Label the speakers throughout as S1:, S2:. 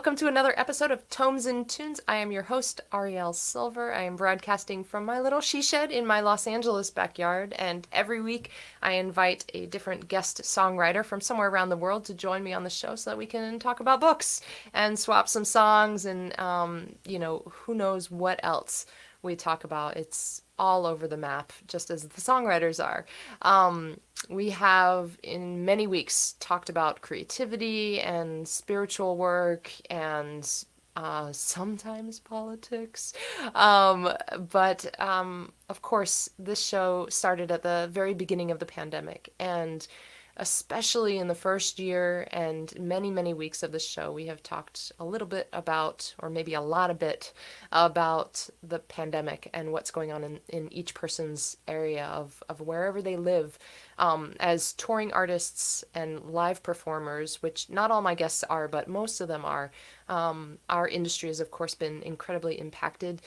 S1: Welcome to another episode of Tomes and Tunes. I am your host, Arielle Silver. I am broadcasting from my little she shed in my Los Angeles backyard, and every week I invite a different guest songwriter from somewhere around the world to join me on the show so that we can talk about books and swap some songs and, who knows what else we talk about. It's all over the map, just as the songwriters are. We have, in many weeks, talked about creativity and spiritual work and sometimes politics. But of course, this show started at the very beginning of the pandemic. And especially in the first year and many, many weeks of the show, we have talked a little bit about, or maybe a lot a bit, about the pandemic and what's going on in each person's area of wherever they live. As touring artists and live performers, which not all my guests are, but most of them are, our industry has, of course, been incredibly impacted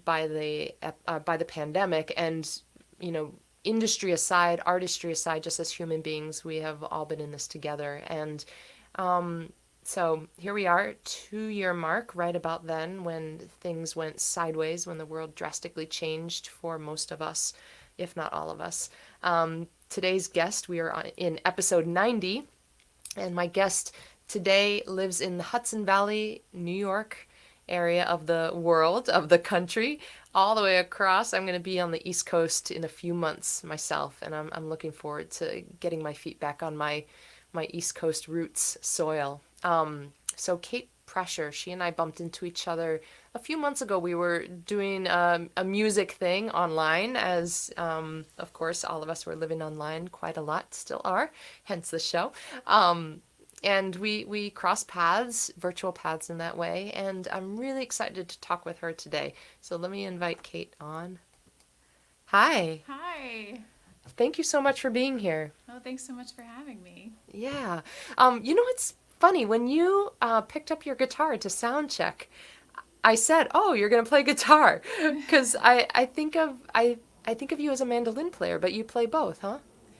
S1: by the pandemic. And, industry aside, artistry aside, just as human beings, we have all been in this together. And so here we are, 2-year mark, right about then, when things went sideways, when the world drastically changed for most of us, if not all of us. Today's guest, we are in episode 90, and my guest today lives in the Hudson Valley, New York area of the world, of the country, all the way across. I'm going to be on the East Coast in a few months myself, and I'm looking forward to getting my feet back on my East Coast roots soil. So Kate Prascher, she and I bumped into each other a few months ago. We were doing a music thing online, as of course all of us were living online quite a lot, still are, hence the show. And we crossed paths, virtual paths in that way, and I'm really excited to talk with her today. So let me invite Kate on. Hi.
S2: Hi.
S1: Thank you so much for being here.
S2: Oh, thanks so much for having me.
S1: Yeah. It's funny, when you picked up your guitar to sound check, I said, "Oh, you're gonna play guitar," because I think of you as a mandolin player, but you play both, huh?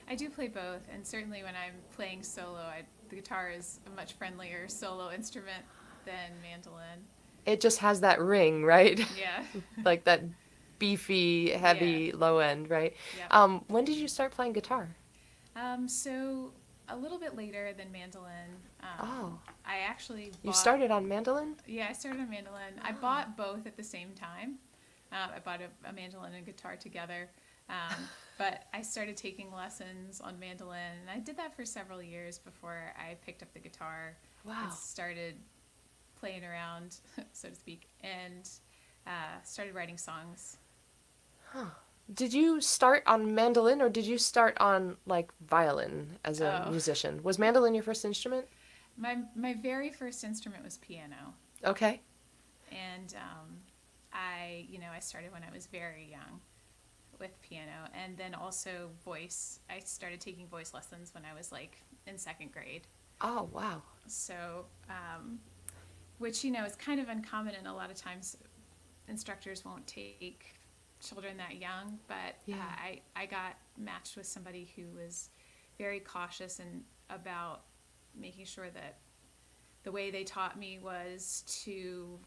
S2: I do play both, and certainly when I'm playing solo, the guitar is a much friendlier solo instrument than mandolin.
S1: It just has that ring, right?
S2: Yeah.
S1: Like that beefy,
S2: Yeah.
S1: heavy low end, right?
S2: Yep.
S1: When did you start playing guitar?
S2: So a little bit later than mandolin.
S1: Oh,
S2: I actually
S1: you
S2: bought.
S1: started on mandolin?
S2: Yeah, I started on mandolin. I bought both at the same time. I bought a mandolin and guitar together. But I started taking lessons on mandolin, and I did that for several years before I picked up the guitar
S1: Wow.
S2: and started playing around, so to speak, and started writing songs.
S1: Huh. Did you start on mandolin or did you start on like violin as a
S2: Oh,
S1: musician? Was mandolin your first instrument?
S2: my very first instrument was piano,
S1: Okay.
S2: and I started when I was very young with piano, and then also voice. I started taking voice lessons when I was like in second grade.
S1: Oh, wow.
S2: So, which is kind of uncommon, and a lot of times instructors won't take children that young. But
S1: Yeah.
S2: I got matched with somebody who was very cautious and about making sure that the way they taught me was to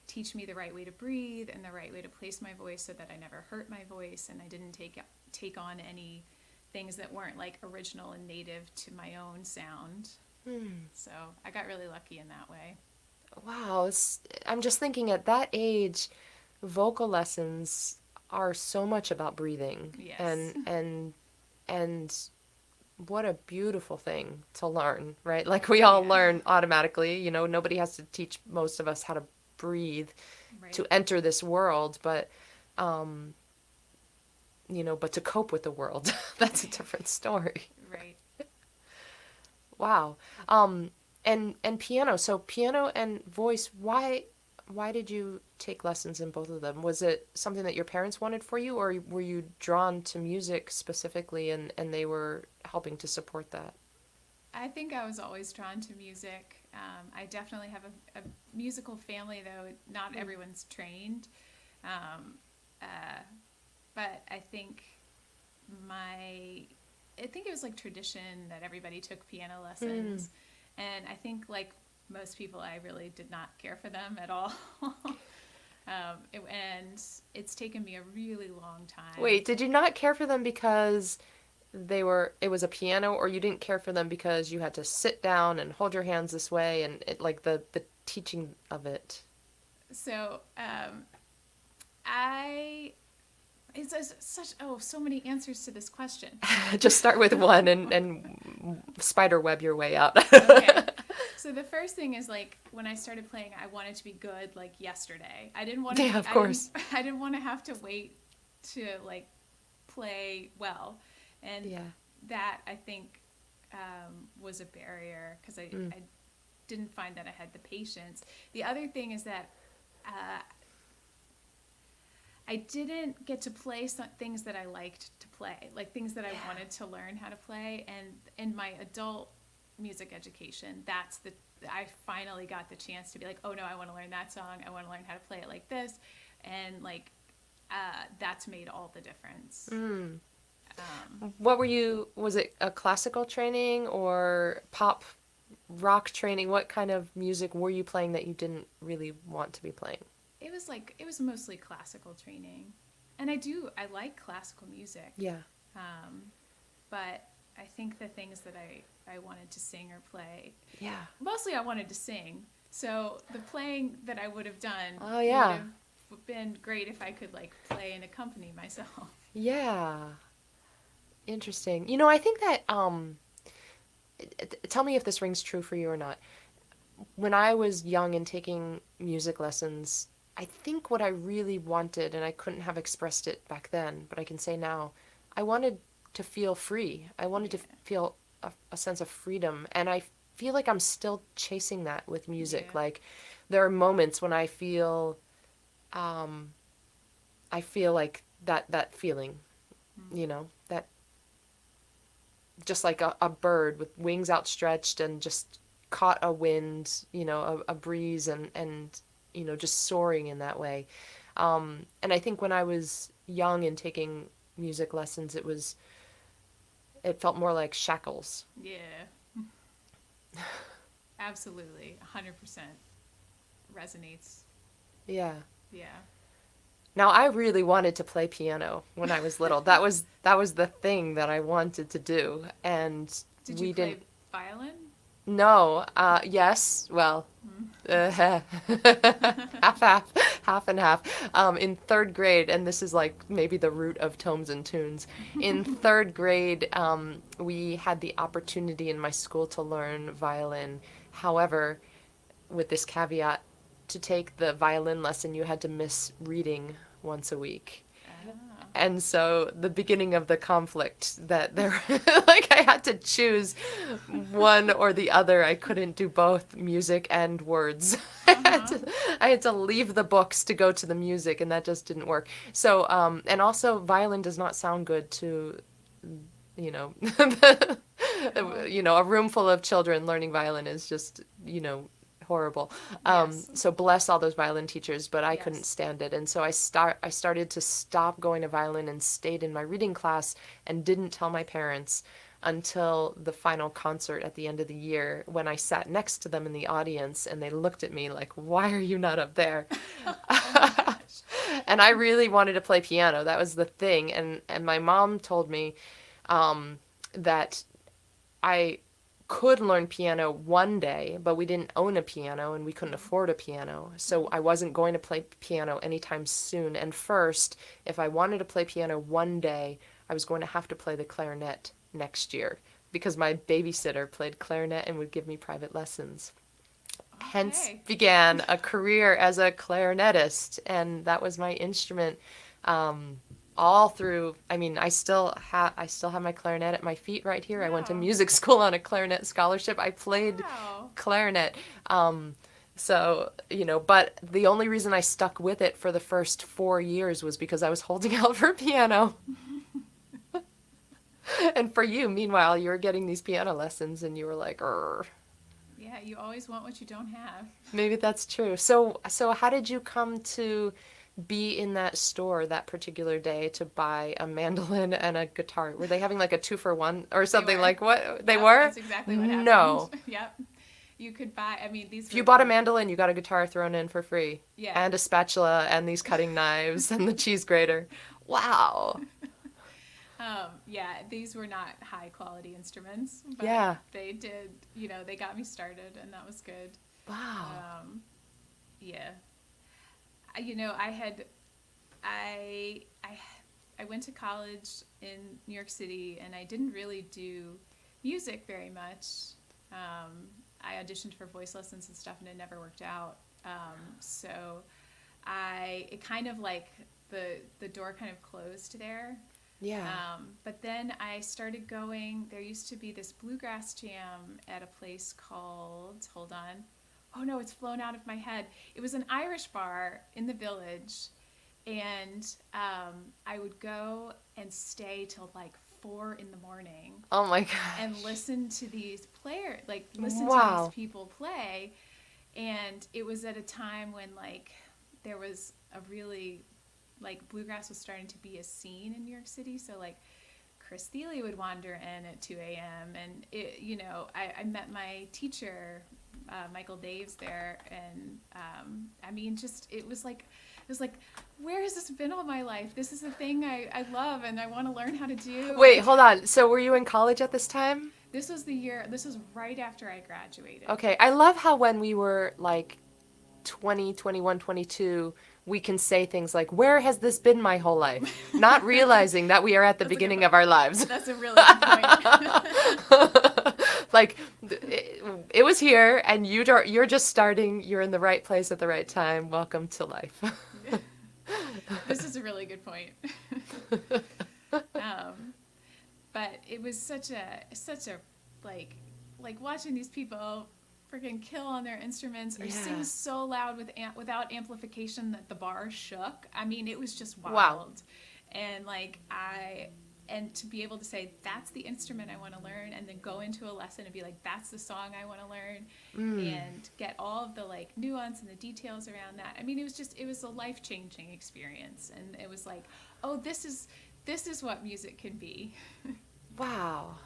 S2: teach me the right way to breathe and the right way to place my voice so that I never hurt my voice and I didn't take on any things that weren't like original and native to my own sound.
S1: Hmm.
S2: So I got really lucky in that way.
S1: Wow. I'm just thinking at that age, vocal lessons are so much about breathing
S2: Yes.
S1: and what a beautiful thing to learn, right? Like we all
S2: Yeah.
S1: learn automatically, nobody has to teach most of us how to breathe
S2: Right.
S1: to enter this world, um, but to cope with the world, that's a different story.
S2: Right.
S1: Wow. And piano. So piano and voice, why did you take lessons in both of them? Was it something that your parents wanted for you, or were you drawn to music specifically and they were helping to support that?
S2: I think I was always drawn to music. I definitely have a musical family, though not everyone's trained. Um, uh, but I think it was like tradition that everybody took piano
S1: Hmm.
S2: lessons, and I think like most people, I really did not care for them at all. And it's taken me a really long time.
S1: Wait, did you not care for them because it was a piano, or you didn't care for them because you had to sit down and hold your hands this way and like the teaching of it?
S2: So, I so many answers to this question.
S1: Just start with one and spider web your way out.
S2: Okay. So the first thing is, like, when I started playing, I wanted to be good like yesterday. I didn't want to.
S1: Yeah, of course.
S2: I didn't want to have to wait to like play well, and
S1: Yeah.
S2: that I think was a barrier because I didn't find that I had the patience. The other thing is that I didn't get to play some things that I liked to play, like things that I wanted to learn how to play. And in my adult music education, I finally got the chance to be like, oh no, I want to learn that song. I want to learn how to play it like this. And like, that's made all the difference.
S1: Was it a classical training or pop rock training? What kind of music were you playing that you didn't really want to be playing?
S2: It was mostly classical training. And I like classical music.
S1: Yeah.
S2: But I think the things that I wanted to sing or play,
S1: Yeah.
S2: mostly I wanted to sing. So the playing that I would have done
S1: Oh, yeah.
S2: would have been great if I could like play and accompany myself.
S1: Yeah. Interesting. You know, I think that tell me if this rings true for you or not. When I was young and taking music lessons, I think what I really wanted, and I couldn't have expressed it back then, but I can say now, I wanted to feel free. I wanted to feel a sense of freedom, and I feel like I'm still chasing that with music.
S2: Yeah.
S1: Like, there are moments when I feel like that feeling, you know, that just like a bird with wings outstretched and just caught a wind, you know, a breeze and you know, just soaring in that way. And I think when I was young and taking music lessons, it felt more like shackles.
S2: Yeah. Absolutely. 100% resonates.
S1: Yeah.
S2: Yeah.
S1: Now, I really wanted to play piano when I was little. That was the thing that I wanted to do, and
S2: Did
S1: we
S2: you play
S1: didn't.
S2: violin?
S1: No. Yes. Well, half and half. In third grade, and this is like maybe the root of tomes and tunes. In third grade, we had the opportunity in my school to learn violin. However, with this caveat, to take the violin lesson, you had to miss reading once a week. And so the beginning of the conflict that there, like I had to choose one or the other. I couldn't do both music and words. I had to leave the books to go to the music, and that just didn't work. So, and also violin does not sound good to, you know, you know, a room full of children learning violin is just, you know, horrible.
S2: Yes.
S1: So bless all those violin teachers, but I
S2: Yes.
S1: couldn't stand it. And so I started to stop going to violin and stayed in my reading class and didn't tell my parents until the final concert at the end of the year, when I sat next to them in the audience and they looked at me like, "Why are you not up there?" And I really wanted to play piano. That was the thing. And my mom told me that I could learn piano one day, but we didn't own a piano and we couldn't afford a piano. So I wasn't going to play piano anytime soon. And first, if I wanted to play piano one day, I was going to have to play the clarinet next year because my babysitter played clarinet and would give me private lessons.
S2: Okay.
S1: Hence began a career as a clarinetist, and that was my instrument all through. I mean, I still have my clarinet at my feet right here. I went to
S2: Wow.
S1: music school on a clarinet scholarship. I played
S2: Wow.
S1: clarinet. So, you know, but the only reason I stuck with it for the first 4 years was because I was holding out for piano. And for you, meanwhile, you were getting these piano lessons and you were like, "Urgh."
S2: Yeah, you always want what you don't have.
S1: Maybe that's true. So how did you come to be in that store that particular day to buy a mandolin and a guitar? Were they having like a 2-for-1 or something
S2: were.
S1: like what? They
S2: Yep,
S1: were?
S2: That's exactly what happened.
S1: No.
S2: Yep. You could buy, I mean, these
S1: If
S2: were
S1: you bought a
S2: like,
S1: mandolin, you got a guitar thrown in for free.
S2: yeah.
S1: And a spatula and these cutting knives and the cheese grater. Wow.
S2: Yeah, these were not high quality instruments, but
S1: Yeah.
S2: they did, they got me started, and that was good.
S1: Wow.
S2: Um, yeah. I had, I I went to college in New York City, and I didn't really do music very much. I auditioned for voice lessons and stuff, and it never worked out. So it kind of like the door kind of closed there.
S1: Yeah.
S2: But then I started going. There used to be this bluegrass jam at a place called, hold on. Oh no, it's flown out of my head. It was an Irish bar in the village, and I would go and stay till like 4 in the morning
S1: Oh my gosh.
S2: and listen to these listen to
S1: Wow.
S2: these people play. And it was at a time when like there was a really like bluegrass was starting to be a scene in New York City. So like Chris Thiele would wander in at 2 a.m. and I met my teacher, Michael Daves there, and I mean, just it was like, where has this been all my life? This is a thing I love and I want to learn how to do.
S1: Wait, hold on. So were you in college at this time?
S2: This was right after I graduated.
S1: Okay. I love how when we were like 20, 21, 22, we can say things like, where has this been my whole life? Not realizing that we are at the
S2: That's a good
S1: beginning
S2: point.
S1: of our lives.
S2: That's a really good point.
S1: Like, it was here, and you're just starting. You're in the right place at the right time. Welcome to life.
S2: This is a really good point. But it was such a like watching these people freaking kill on their instruments or
S1: Yeah.
S2: sing so loud without amplification that the bar shook. I mean, it was just wild.
S1: Wow.
S2: And to be able to say that's the instrument I want to learn, and then go into a lesson and be like, that's the song I want to learn, and get all of the like nuance and the details around that. I mean, it was a life-changing experience, and it was like, oh, this is what music can be.
S1: Wow.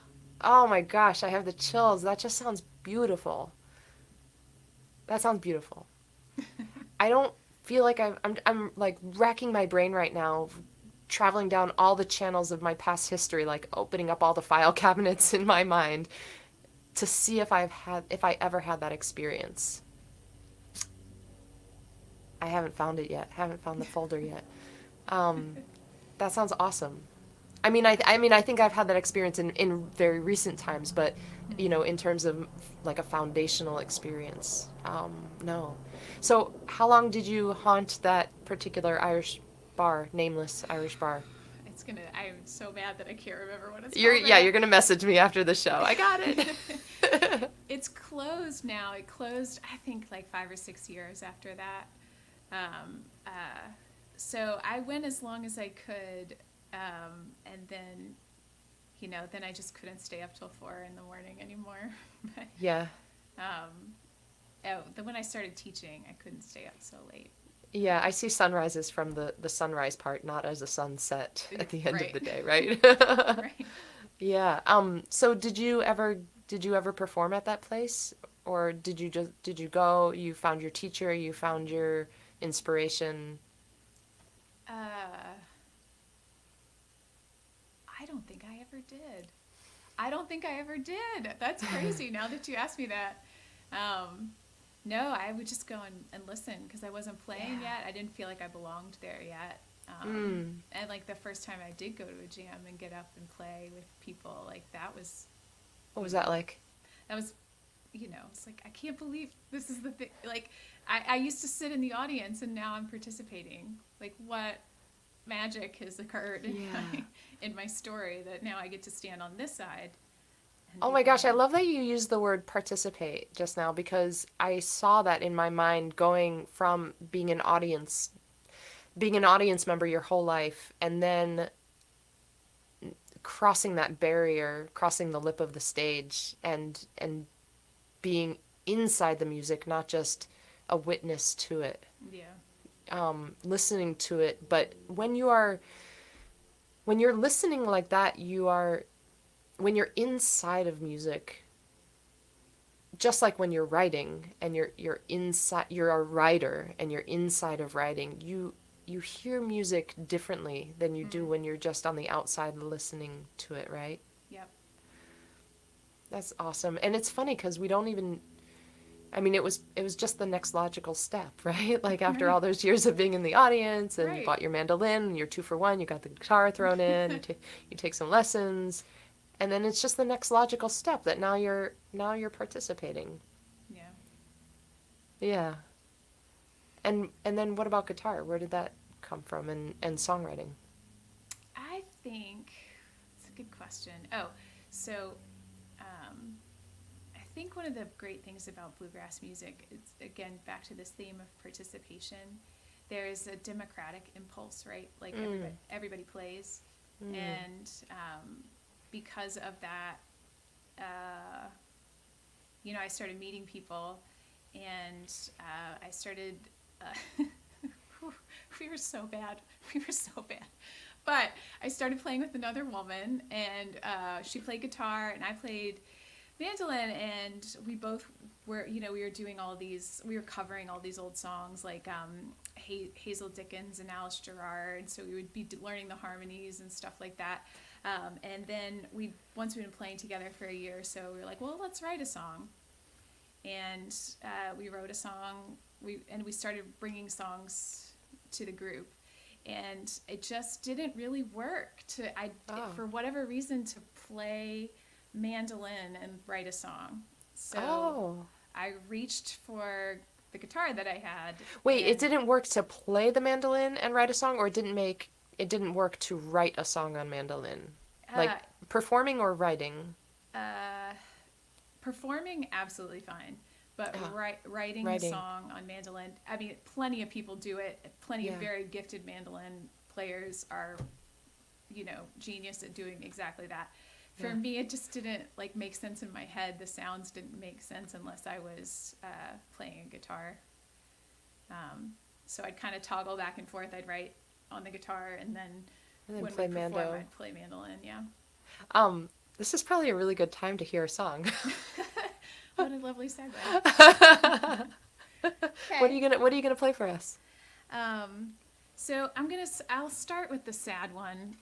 S1: Oh my gosh, I have the chills. That just sounds beautiful. That sounds beautiful. I don't feel like I'm like racking my brain right now, traveling down all the channels of my past history, like opening up all the file cabinets in my mind to see if I ever had that experience. I haven't found it yet. Haven't found the folder yet. That sounds awesome. I think I've had that experience in very recent times, but in terms of like a foundational experience, no. So how long did you haunt that particular Irish bar, nameless Irish bar?
S2: I'm so mad that I can't remember what it's
S1: You're
S2: called.
S1: you're gonna message me after the show. I got it.
S2: It's closed now. It closed, I think, like 5 or 6 years after that. So I went as long as I could, and then, then I just couldn't stay up till 4 in the morning anymore. But,
S1: Yeah.
S2: then when I started teaching, I couldn't stay up so late.
S1: Yeah, I see sunrises from the sunrise part, not as a sunset at the end of
S2: Right.
S1: the day, right?
S2: Right.
S1: Yeah. So did you ever perform at that place, or did you go, you found your teacher, you found your inspiration?
S2: I don't think I ever did. That's crazy now that you asked me that. No, I would just go and listen because I wasn't playing yet. I didn't feel like I belonged there yet. And like the first time I did go to a jam and get up and play with people, like that was
S1: What was that like?
S2: it's like, I can't believe this is the thing. Like I used to sit in the audience and now I'm participating. Like what magic has occurred in my story that now I get to stand on this side.
S1: Oh my gosh, I love that you used the word participate just now, because I saw that in my mind, going from being an audience member your whole life, and then crossing that barrier, crossing the lip of the stage, and being inside the music, not just a witness to it.
S2: Yeah.
S1: Listening to it. But when you're listening like that, when you're inside of music, just like when you're writing and you're inside, you're a writer and you're inside of writing, you hear music differently than you do
S2: Mm.
S1: when you're just on the outside listening to it, right?
S2: Yep.
S1: That's awesome. And it's funny because we don't even, I mean, it was just the next logical step, right? Like after
S2: Right.
S1: all those years of being in the audience and you
S2: Right.
S1: bought your mandolin and you're 2 for 1, you got the guitar thrown in, you take some lessons, and then it's just the next logical step that now you're participating.
S2: Yeah.
S1: Yeah. And then what about guitar? Where did that come from and songwriting?
S2: I think it's a good question. Oh, so um, I think one of the great things about bluegrass music is, again, back to this theme of participation. There's a democratic impulse, right? Like everybody plays, and because of that, I started meeting people, and I started. We were so bad. We were so bad. But I started playing with another woman, and she played guitar, and I played mandolin, and we both were, we were doing all these, we were covering all these old songs like Hazel Dickens and Alice Gerrard, so we would be learning the harmonies and stuff like that. And then once we'd been playing together for a year or so, we were like, well, let's write a song. And we wrote a song, we started bringing songs to the group. And it just didn't really work for whatever reason, to play mandolin and write a song. So I reached for the guitar that I had.
S1: Wait, it didn't work to play the mandolin and write a song, or it didn't work to write a song on mandolin? Like performing or writing?
S2: Performing, absolutely fine. But writing a song on mandolin, I mean, plenty of people do it. Plenty of very gifted mandolin players are, genius at doing exactly that. For me, it just didn't make sense in my head. The sounds didn't make sense unless I was playing a guitar. So I'd kind of toggle back and forth. I'd write on the guitar, and then when
S1: play
S2: we perform,
S1: mando.
S2: I'd play mandolin. Yeah.
S1: This is probably a really good time to hear a song.
S2: What a lovely segue. Okay.
S1: What are you gonna play for us?
S2: So I'll start with the sad one.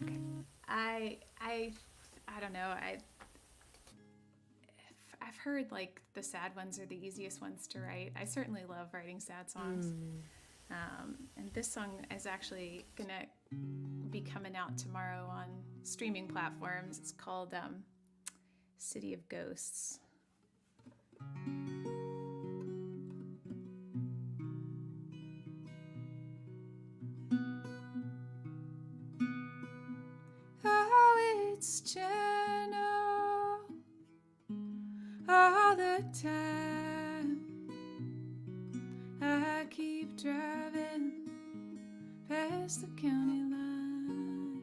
S2: Okay. I don't know. I've heard the sad ones are the easiest ones to write. I certainly love writing sad songs. And this song is actually gonna be coming out tomorrow on streaming platforms. It's called City of Ghosts. Oh, it's gentle all the time. I keep driving past the county line.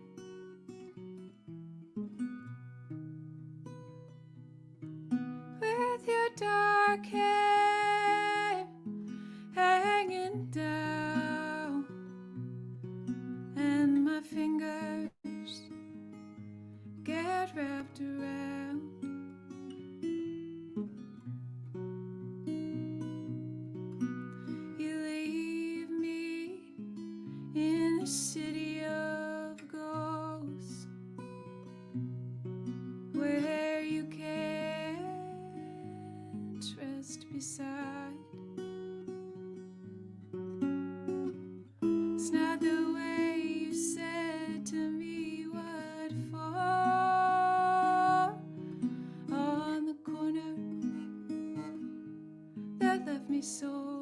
S2: With your dark hair hanging down, and my fingers get wrapped around. You leave me in a city of ghosts, where you can't rest beside. It's not the way you said to me what for, on the corner that left me sore.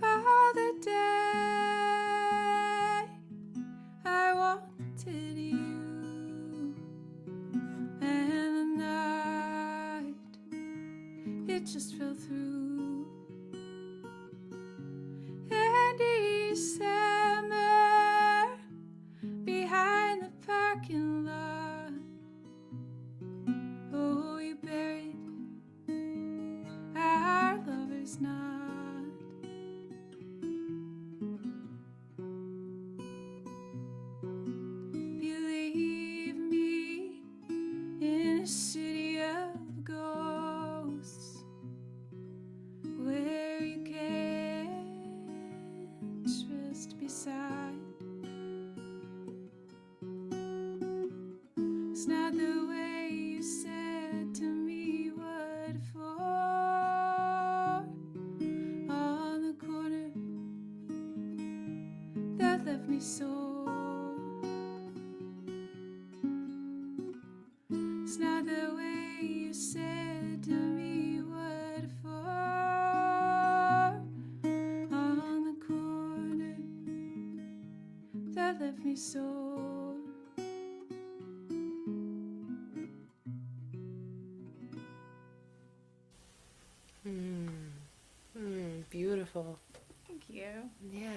S2: All the day I wanted you, and the night it just fell through. And December behind the parking lot, oh, you buried our lover's knot. You me so. It's not the way you said to me what for. On the corner that left me sore.
S1: Beautiful.
S2: Thank you.
S1: Yeah.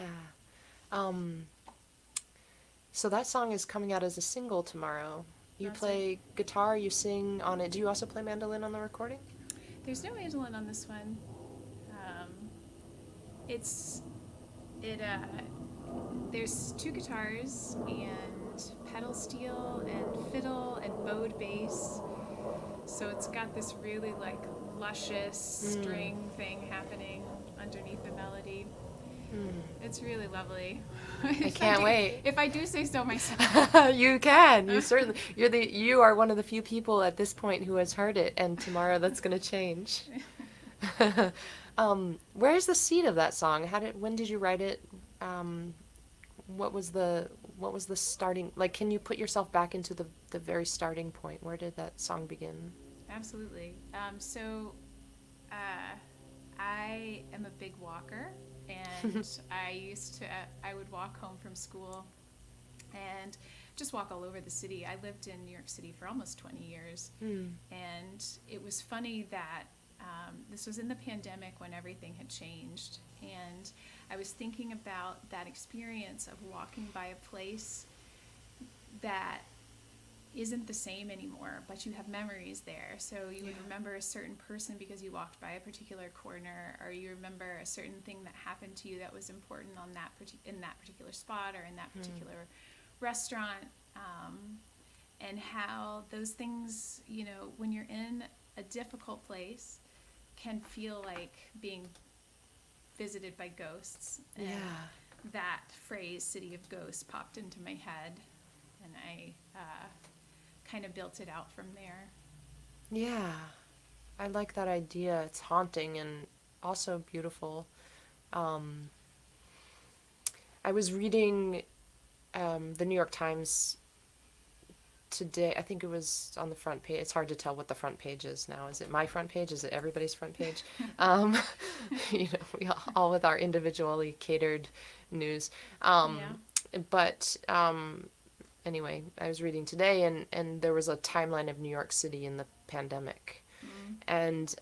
S1: So that song is coming out as a single tomorrow. You
S2: That's
S1: play guitar, you sing on it. Do you also play mandolin on the recording?
S2: There's no mandolin on this one. It's it. There's two guitars and pedal steel and fiddle and bowed bass. So it's got this really like luscious string thing happening underneath the melody. It's really lovely.
S1: I can't wait.
S2: If I do say so myself.
S1: You can. You certainly. You are one of the few people at this point who has heard it, and tomorrow that's going to change. Where's the seed of that song? When did you write it? What was the starting, like, can you put yourself back into the very starting point? Where did that song begin?
S2: Absolutely. I am a big walker, and I would walk home from school and just walk all over the city. I lived in New York City for almost 20 years, and it was funny that this was in the pandemic when everything had changed, and I was thinking about that experience of walking by a place that isn't the same anymore, but you have memories there. So you would remember a certain person because you walked by a particular corner, or you remember a certain thing that happened to you that was important on in that particular spot or in that particular restaurant, and how those things, when you're in a difficult place, can feel like being visited by ghosts. And that phrase, "City of Ghosts," popped into my head, and I kind of built it out from there.
S1: Yeah, I like that idea. It's haunting and also beautiful. I was reading the New York Times today. I think it was on the front page. It's hard to tell what the front page is now. Is it my front page? Is it everybody's front page? We all with our individually catered news. But anyway, I was reading today, and there was a timeline of New York City in the pandemic. And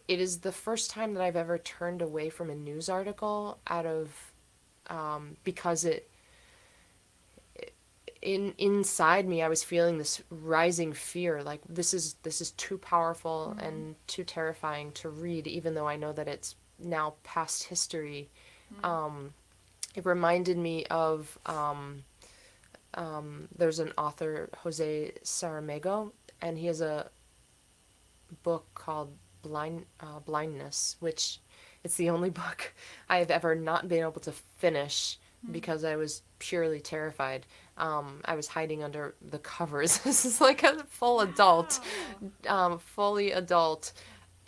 S1: it is the first time that I've ever turned away from a news article because inside me I was feeling this rising fear, like this is too powerful and too terrifying to read, even though I know that it's now past history. It reminded me of there's an author, Jose Saramago, and he has a book called Blindness, which it's the only book I have ever not been able to finish because I was purely terrified. I was hiding under the covers. This is like a full adult, fully adult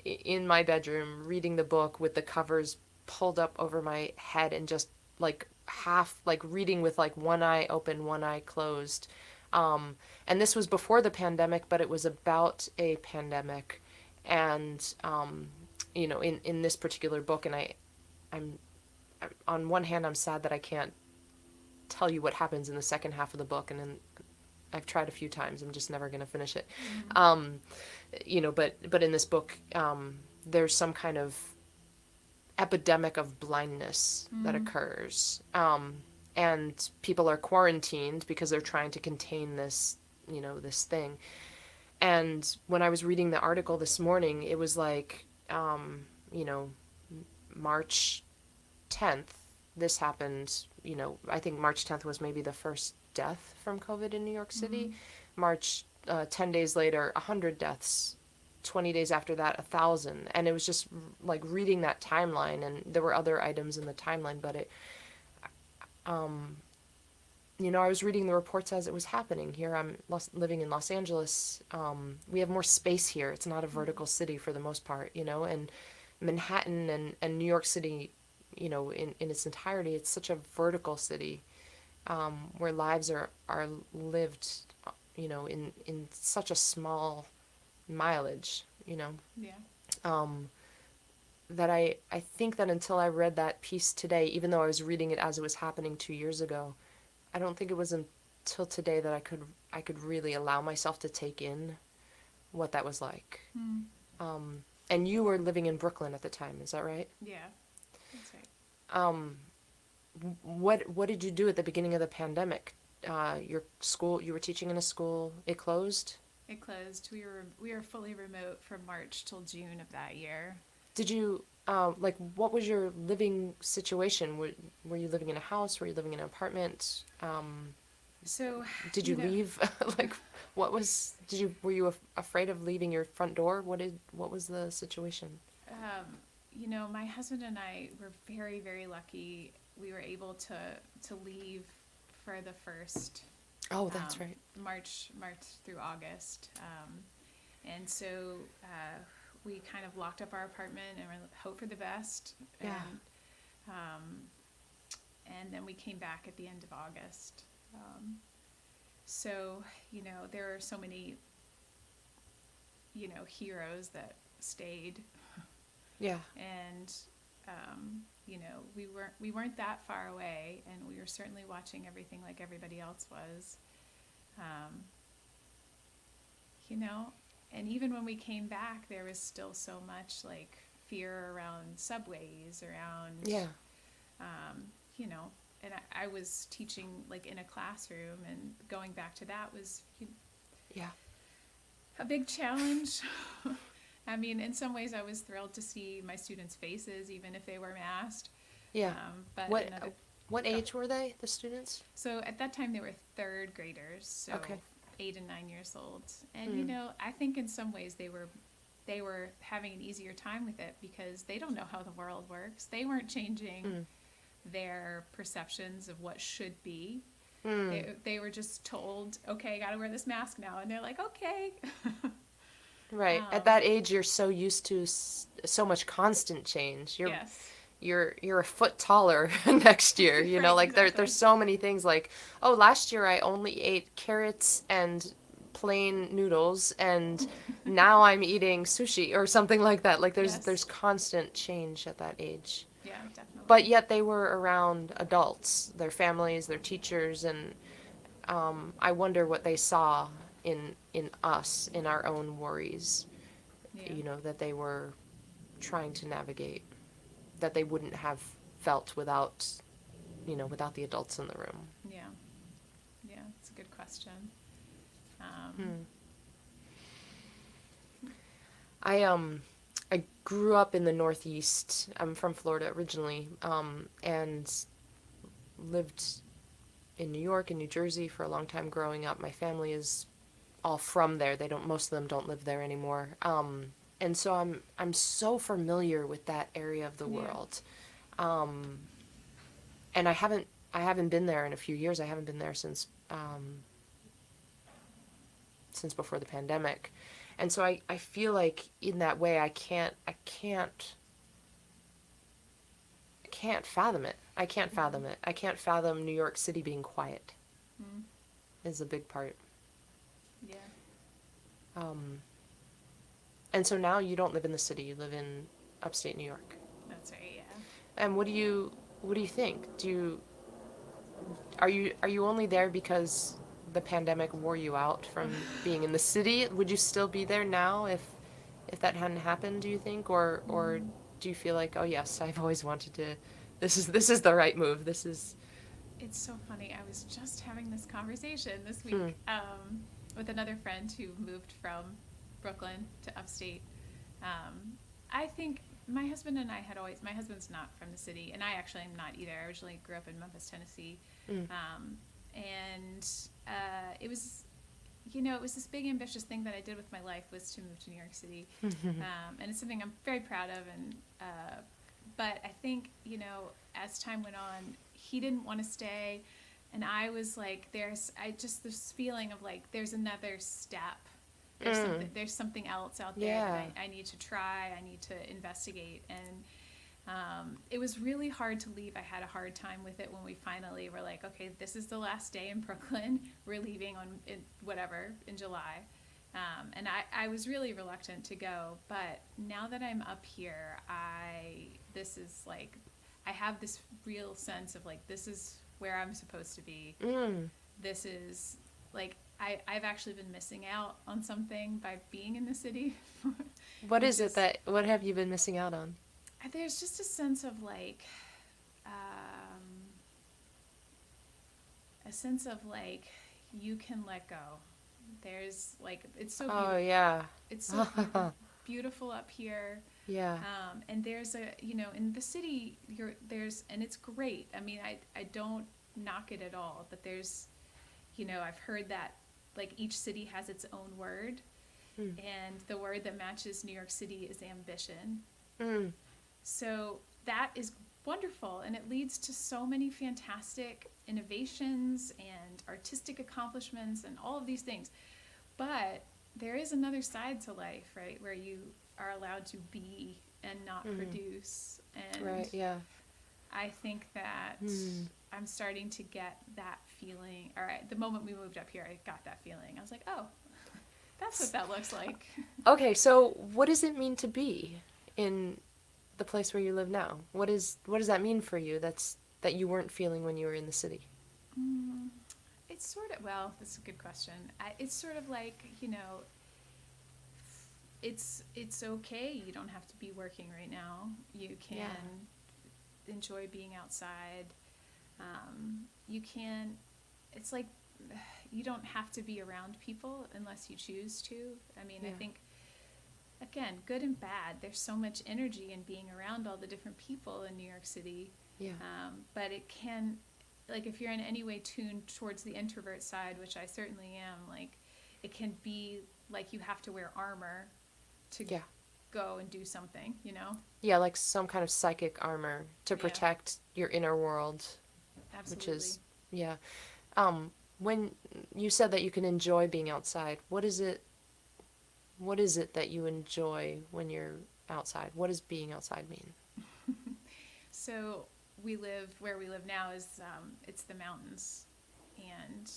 S1: in my bedroom reading the book with the covers pulled up over my head and just like half, like reading with like one eye open, one eye closed. And this was before the pandemic, but it was about a pandemic. And, in this particular book, and I'm on one hand, I'm sad that I can't tell you what happens in the second half of the book, and then I've tried a few times. I'm just never going to finish it. But in this book, there's some kind of epidemic of blindness that occurs. And people are quarantined because they're trying to contain this, this thing. And when I was reading the article this morning, it was like, March 10th, this happened. I think March 10th was maybe the first death from COVID in New York City. March, 10 days later, 100 deaths. 20 days after that, 1,000. And it was just like reading that timeline, and there were other items in the timeline, but I was reading the reports as it was happening. Here I'm living in Los Angeles. We have more space here. It's not a vertical city for the most part, and Manhattan and New York City, in its entirety, it's such a vertical city. where lives are lived, in such a small mileage,
S2: Yeah.
S1: um, that I think that until I read that piece today, even though I was reading it as it was happening 2 years ago, I don't think it was until today that I could really allow myself to take in what that was like.
S2: Mm.
S1: And you were living in Brooklyn at the time, is that right?
S2: Yeah. That's right.
S1: Um, what did you do at the beginning of the pandemic? Your school, you were teaching in a school, it closed?
S2: It closed. We were fully remote from March till June of that year.
S1: Did you, like, what was your living situation? Were you living in a house? Were you living in an apartment?
S2: So,
S1: Did you leave? Like, were you afraid of leaving your front door? What was the situation?
S2: my husband and I were very, very lucky. We were able to leave for the first
S1: Oh, that's right.
S2: March through August, and so we kind of locked up our apartment and hope for the best.
S1: Yeah.
S2: And then we came back at the end of August. So there are so many heroes that stayed,
S1: Yeah.
S2: and we weren't that far away, and we were certainly watching everything like everybody else was. And even when we came back, there was still so much like fear around subways, around
S1: Yeah.
S2: and I was teaching like in a classroom, and going back to that was
S1: Yeah.
S2: a big challenge. I mean, in some ways I was thrilled to see my students' faces, even if they were masked.
S1: Yeah.
S2: But
S1: What
S2: another,
S1: what age were they, the students?
S2: so at that time they were third graders, so
S1: Okay.
S2: 8 and 9 years old. And I think in some ways they were having an easier time with it because they don't know how the world works. They weren't changing their perceptions of what should be. They were just told, okay, got to wear this mask now, and they're like, okay.
S1: Right. At that age, you're so used to so much constant change.
S2: Yes.
S1: You're a foot taller next year,
S2: Right,
S1: like
S2: exactly.
S1: there's so many things like, oh, last year I only ate carrots and plain noodles and now I'm eating sushi or something like that. Like
S2: Yes.
S1: there's constant change at that age.
S2: Yeah, definitely.
S1: But yet they were around adults, their families, their teachers, and I wonder what they saw in us, in our own worries,
S2: Yeah.
S1: that they were trying to navigate, that they wouldn't have felt without the adults in the room.
S2: Yeah. Yeah, it's a good question.
S1: I grew up in the Northeast. I'm from Florida originally, and lived in New York and New Jersey for a long time growing up. My family is all from there. Most of them don't live there anymore. And so I'm so familiar with that area of the
S2: Yeah.
S1: world. And I haven't been there in a few years. I haven't been there since before the pandemic. And so I feel like in that way I can't fathom it. I can't fathom it. I can't fathom New York City being quiet.
S2: Mm.
S1: Is a big part.
S2: Yeah.
S1: And so now you don't live in the city. You live in upstate New York.
S2: That's right. Yeah.
S1: And what do you think? Are you only there because the pandemic wore you out from being in the city? Would you still be there now if that hadn't happened, do you think? Or do you feel like, oh yes, I've always wanted to, this is the right move. This is
S2: It's so funny. I was just having this conversation this week with another friend who moved from Brooklyn to upstate. I think my husband and I my husband's not from the city, and I actually am not either. I originally grew up in Memphis, Tennessee. And it was, it was this big ambitious thing that I did with my life, was to move to New York City. And it's something I'm very proud of. And but I think, as time went on, he didn't want to stay. And I was like, this feeling of like, there's another step. There's something else out there that I need to try. I need to investigate. And It was really hard to leave. I had a hard time with it when we finally were like, okay, this is the last day in Brooklyn. We're leaving in July. And I was really reluctant to go. But now that I'm up here, this is like, I have this real sense of like, this is where I'm supposed to be.
S1: Mm.
S2: This is like, I've actually been missing out on something by being in the city.
S1: What
S2: Which
S1: is it
S2: is,
S1: that, what have you been missing out on?
S2: there's just a sense of like, um, a sense of like, you can let go. There's like, it's so
S1: Oh,
S2: beautiful.
S1: yeah.
S2: It's so beautiful up here.
S1: Yeah.
S2: And there's in the city, and it's great. I mean, I don't knock it at all, but I've heard that like each city has its own word,
S1: Mm.
S2: and the word that matches New York City is ambition.
S1: Mm.
S2: So that is wonderful, and it leads to so many fantastic innovations and artistic accomplishments and all of these things. But there is another side to life, right, where you are allowed to be and not produce. And
S1: Right, yeah.
S2: I think that I'm starting to get that feeling. All right, the moment we moved up here, I got that feeling. I was like, oh, that's what that looks like.
S1: Okay, so what does it mean to be in the place where you live now? What does that mean for you that you weren't feeling when you were in the city?
S2: It's sort of, well, that's a good question. It's sort of like, it's okay. You don't have to be working right now. You can enjoy being outside. You can, it's like, you don't have to be around people unless you choose to. I mean, I think, again, good and bad. There's so much energy in being around all the different people in New York City.
S1: Yeah.
S2: But it can, like, if you're in any way tuned towards the introvert side, which I certainly am, like, it can be like you have to wear armor to go and do something,
S1: Yeah, like some kind of psychic armor to protect your inner world.
S2: Absolutely.
S1: Which is, yeah. When you said that you can enjoy being outside, what is it that you enjoy when you're outside? What does being outside mean?
S2: So where we live now is, it's the mountains. And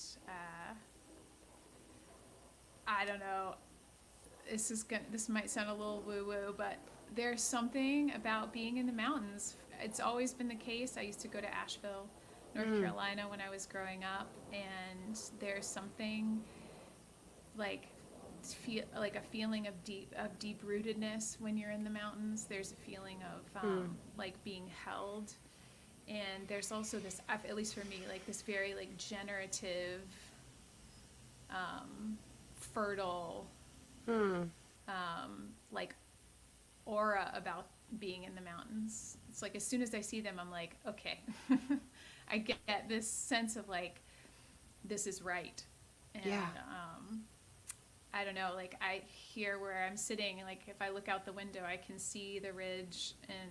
S2: I don't know, this might sound a little woo-woo, but there's something about being in the mountains. It's always been the case. I used to go to Asheville, North Carolina when I was growing up, and there's something like a feeling of deep rootedness when you're in the mountains. There's a feeling of like being held, and there's also this, at least for me, like this very like generative, fertile, like aura about being in the mountains. It's like as soon as I see them, I'm like, okay. I get this sense of like, this is right. And I don't know, like I hear where I'm sitting, and like if I look out the window, I can see the ridge, and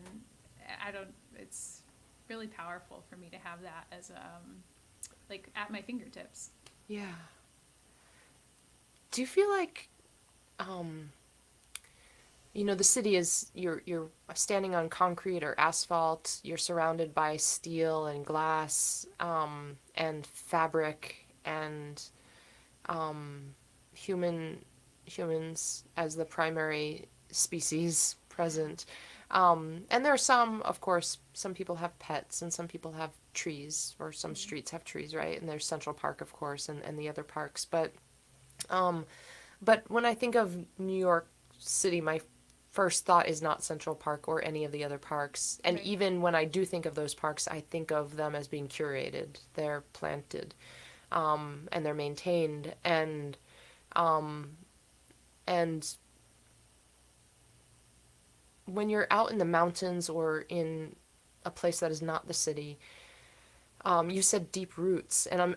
S2: it's really powerful for me to have that as like at my fingertips.
S1: Yeah. Do you feel like the city is, you're standing on concrete or asphalt, you're surrounded by steel and glass, and fabric and humans as the primary species present. And there are some, of course, some people have pets and some people have trees, or some streets have trees, right? And there's Central Park, of course, and the other parks. But when I think of New York City, my first thought is not Central Park or any of the other parks. And even when I do think of those parks, I think of them as being curated. They're planted, and they're maintained. And when you're out in the mountains or in a place that is not the city, you said deep roots, and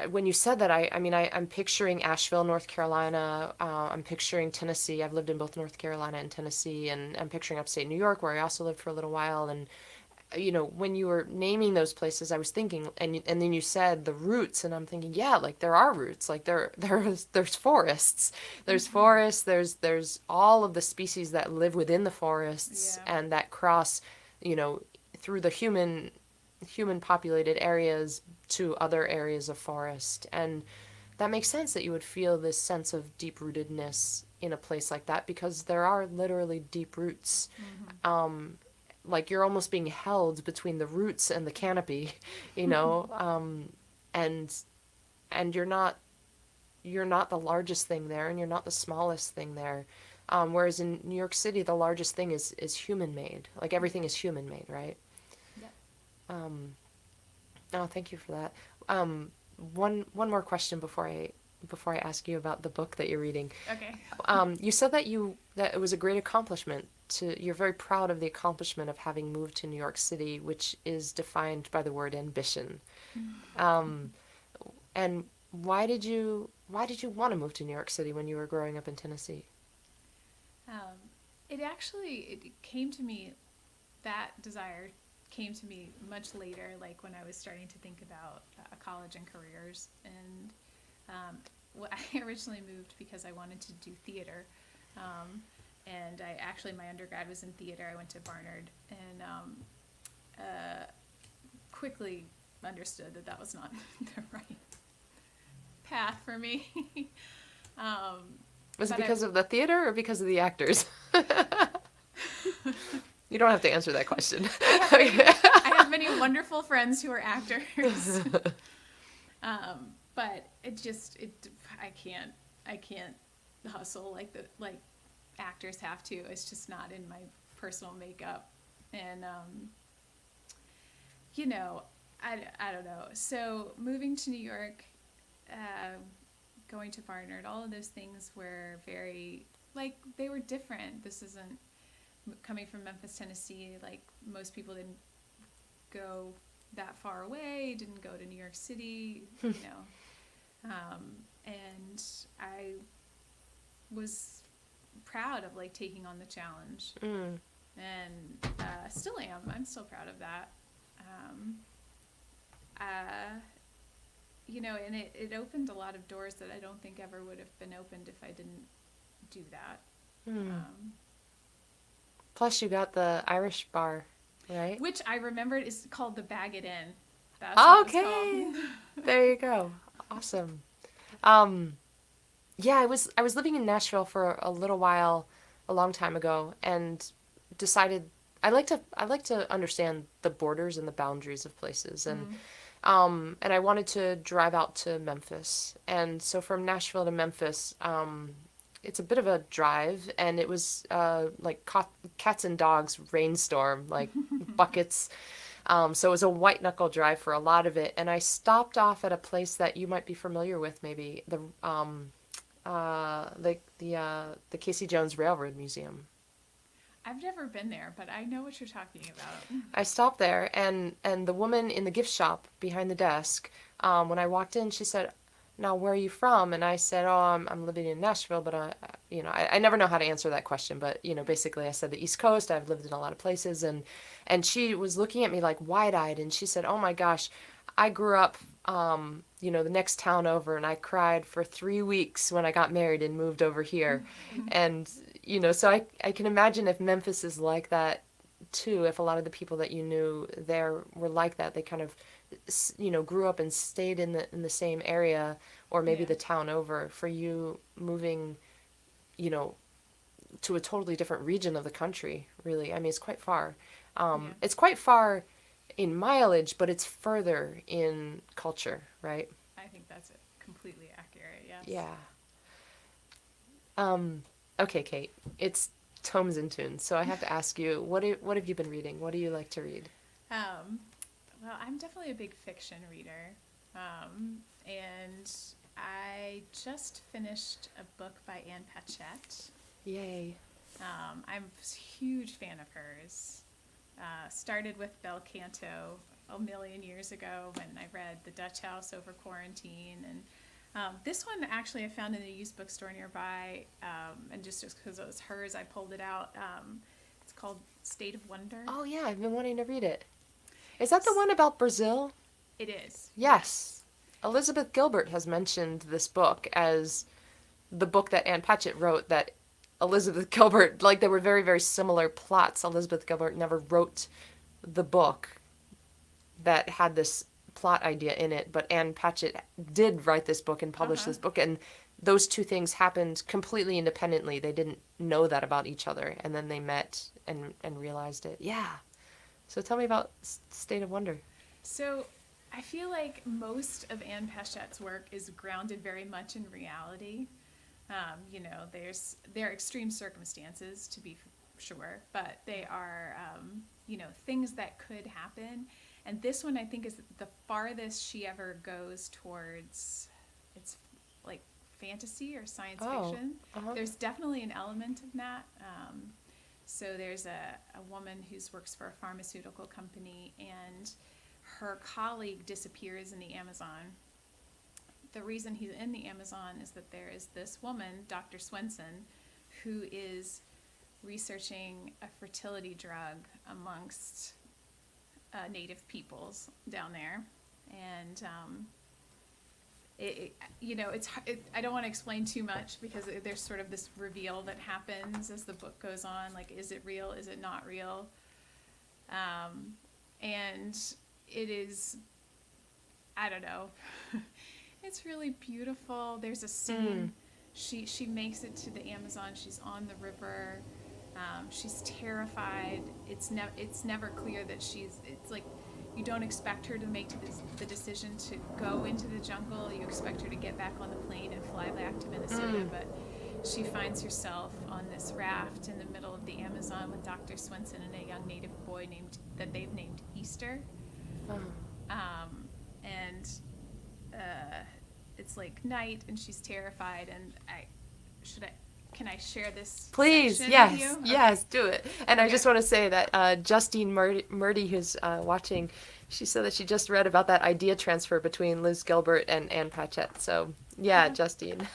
S1: when you said that, I'm picturing Asheville, North Carolina. I'm picturing Tennessee. I've lived in both North Carolina and Tennessee, and I'm picturing upstate New York, where I also lived for a little while. And when you were naming those places, I was thinking, and then you said the roots, and I'm thinking, yeah, like there are roots, like there's forests, there's all of the species that live within the forests and that cross through the human populated areas to other areas of forest. And that makes sense that you would feel this sense of deep rootedness in a place like that, because there are literally deep roots. Like you're almost being held between the roots and the canopy, you know, and you're not the largest thing there, and you're not the smallest thing there. Whereas in New York City, the largest thing is human made. Like everything is human made, right?
S2: Yep.
S1: Oh, thank you for that. One more question before I ask you about the book that you're reading.
S2: Okay.
S1: You said that it was a great accomplishment. You're very proud of the accomplishment of having moved to New York City, which is defined by the word ambition. And why did you want to move to New York City when you were growing up in Tennessee?
S2: It came to me, that desire came to me much later, like when I was starting to think about college and careers. And I originally moved because I wanted to do theater. And my undergrad was in theater. I went to Barnard, and quickly understood that was not the right path for me.
S1: Was it because of the theater or because of the actors? You don't have to answer that question.
S2: I have many wonderful friends who are actors. But I can't hustle like actors have to. It's just not in my personal makeup. And, I don't know. So moving to New York, going to Barnard, all of those things were very, they were different. This isn't coming from Memphis, Tennessee. Like, most people didn't go that far away, didn't go to New York City, and I was proud of taking on the challenge, and still am. I'm still proud of that. And it opened a lot of doors that I don't think ever would have been opened if I didn't do that.
S1: Plus, you got the Irish bar, right?
S2: Which I remembered is called the Bag It In. That's what
S1: okay.
S2: It's called.
S1: There you go. Awesome. Yeah, I was living in Nashville for a little while, a long time ago, and decided I like to understand the borders and the boundaries of places, and I wanted to drive out to Memphis, and so from Nashville to Memphis, it's a bit of a drive, and it was like cats and dogs rainstorm, like buckets. So it was a white knuckle drive for a lot of it, and I stopped off at a place that you might be familiar with, maybe the Casey Jones Railroad Museum.
S2: I've never been there, but I know what you're talking about.
S1: I stopped there, and the woman in the gift shop behind the desk, when I walked in, she said, "Now, where are you from?" And I said, "Oh, I'm living in Nashville," but I never know how to answer that question. But basically, I said the East Coast. I've lived in a lot of places, and she was looking at me like wide-eyed, and she said, "Oh my gosh, I grew up, the next town over, and I cried for 3 weeks when I got married and moved over here," and so I can imagine if Memphis is like that too. If a lot of the people that you knew there were like that, they kind of grew up and stayed in the same area, or maybe the town over. For you, moving to a totally different region of the country, really, I mean, it's quite far. It's quite far in mileage, but it's further in culture, right?
S2: I think that's completely accurate. Yes.
S1: Yeah. Okay, Kate, it's Tomes and Tunes, so I have to ask you, what have you been reading? What do you like to read?
S2: Well, I'm definitely a big fiction reader, and I just finished a book by Ann Patchett.
S1: Yay.
S2: I'm a huge fan of hers. Started with Bel Canto a million years ago when I read The Dutch House over quarantine, and this one actually I found in a used bookstore nearby, and just because it was hers, I pulled it out. It's called State of Wonder.
S1: Oh yeah, I've been wanting to read it. Is that the one about Brazil?
S2: It is.
S1: Yes. Elizabeth Gilbert has mentioned this book as the book that Ann Patchett wrote, that Elizabeth Gilbert, they were very, very similar plots. Elizabeth Gilbert never wrote the book that had this plot idea in it, but Ann Patchett did write this book and publish
S2: Uh-huh.
S1: this book, and those two things happened completely independently. They didn't know that about each other, and then they met and realized it. Yeah. So tell me about State of Wonder.
S2: So I feel like most of Ann Patchett's work is grounded very much in reality. There are extreme circumstances to be sure, but they are things that could happen. And this one I think is the farthest she ever goes towards. It's like fantasy or science fiction.
S1: Uh-huh.
S2: There's definitely an element of that. So there's a woman who works for a pharmaceutical company, and her colleague disappears in the Amazon. The reason he's in the Amazon is that there is this woman, Dr. Swenson, who is researching a fertility drug amongst native peoples down there. And I don't want to explain too much because there's sort of this reveal that happens as the book goes on. Like, is it real? Is it not real? And it is, I don't know. It's really beautiful. There's a scene. She makes it to the Amazon. She's on the river. She's terrified. It's never clear that it's like you don't expect her to make the decision to go into the jungle. You expect her to get back on the plane and fly back to Minnesota, but she finds herself on this raft in the middle of the Amazon with Dr. Swenson and a young native boy that they've named Easter. And it's like night, and she's terrified. And can I share this?
S1: Please,
S2: section
S1: yes,
S2: with you?
S1: yes, do it. And I
S2: Okay.
S1: just want to say that Justine Murdy, who's watching, she said that she just read about that idea transfer between Liz Gilbert and Ann Patchett. So, yeah, Justine.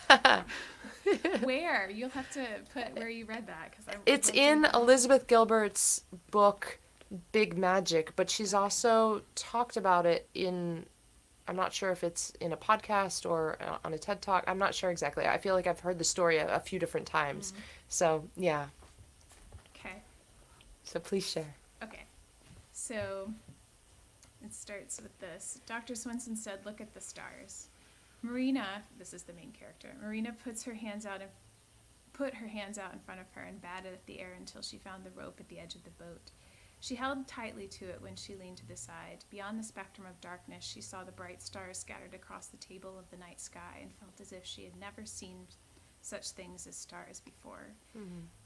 S2: Where? You'll have to put where you read that, because
S1: It's in Elizabeth Gilbert's book, Big Magic, but she's also talked about it in, I'm not sure if it's in a podcast or on a TED Talk. I'm not sure exactly. I feel like I've heard the story a few different times. So, yeah.
S2: Okay.
S1: So please share.
S2: Okay. So it starts with this. Dr. Swenson said, "Look at the stars." Marina, this is the main character. Marina put her hands out in front of her and batted at the air until she found the rope at the edge of the boat. She held tightly to it when she leaned to the side. Beyond the spectrum of darkness, she saw the bright stars scattered across the table of the night sky and felt as if she had never seen such things as stars before.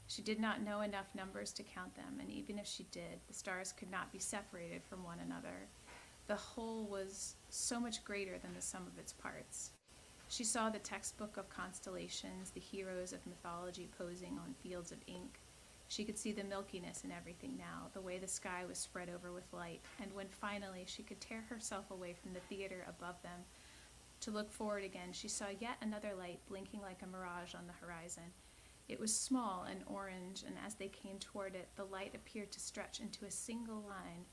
S2: She did not know enough numbers to count them, and even if she did, the stars could not be separated from one another. The whole was so much greater than the sum of its parts. She saw the textbook of constellations, the heroes of mythology posing on fields of ink. She could see the milkiness in everything now, the way the sky was spread over with light, and when finally she could tear herself away from the theater above them to look forward again, she saw yet another light blinking like a mirage on the horizon. It was small and orange, and as they came toward it, the light appeared to stretch into a single line,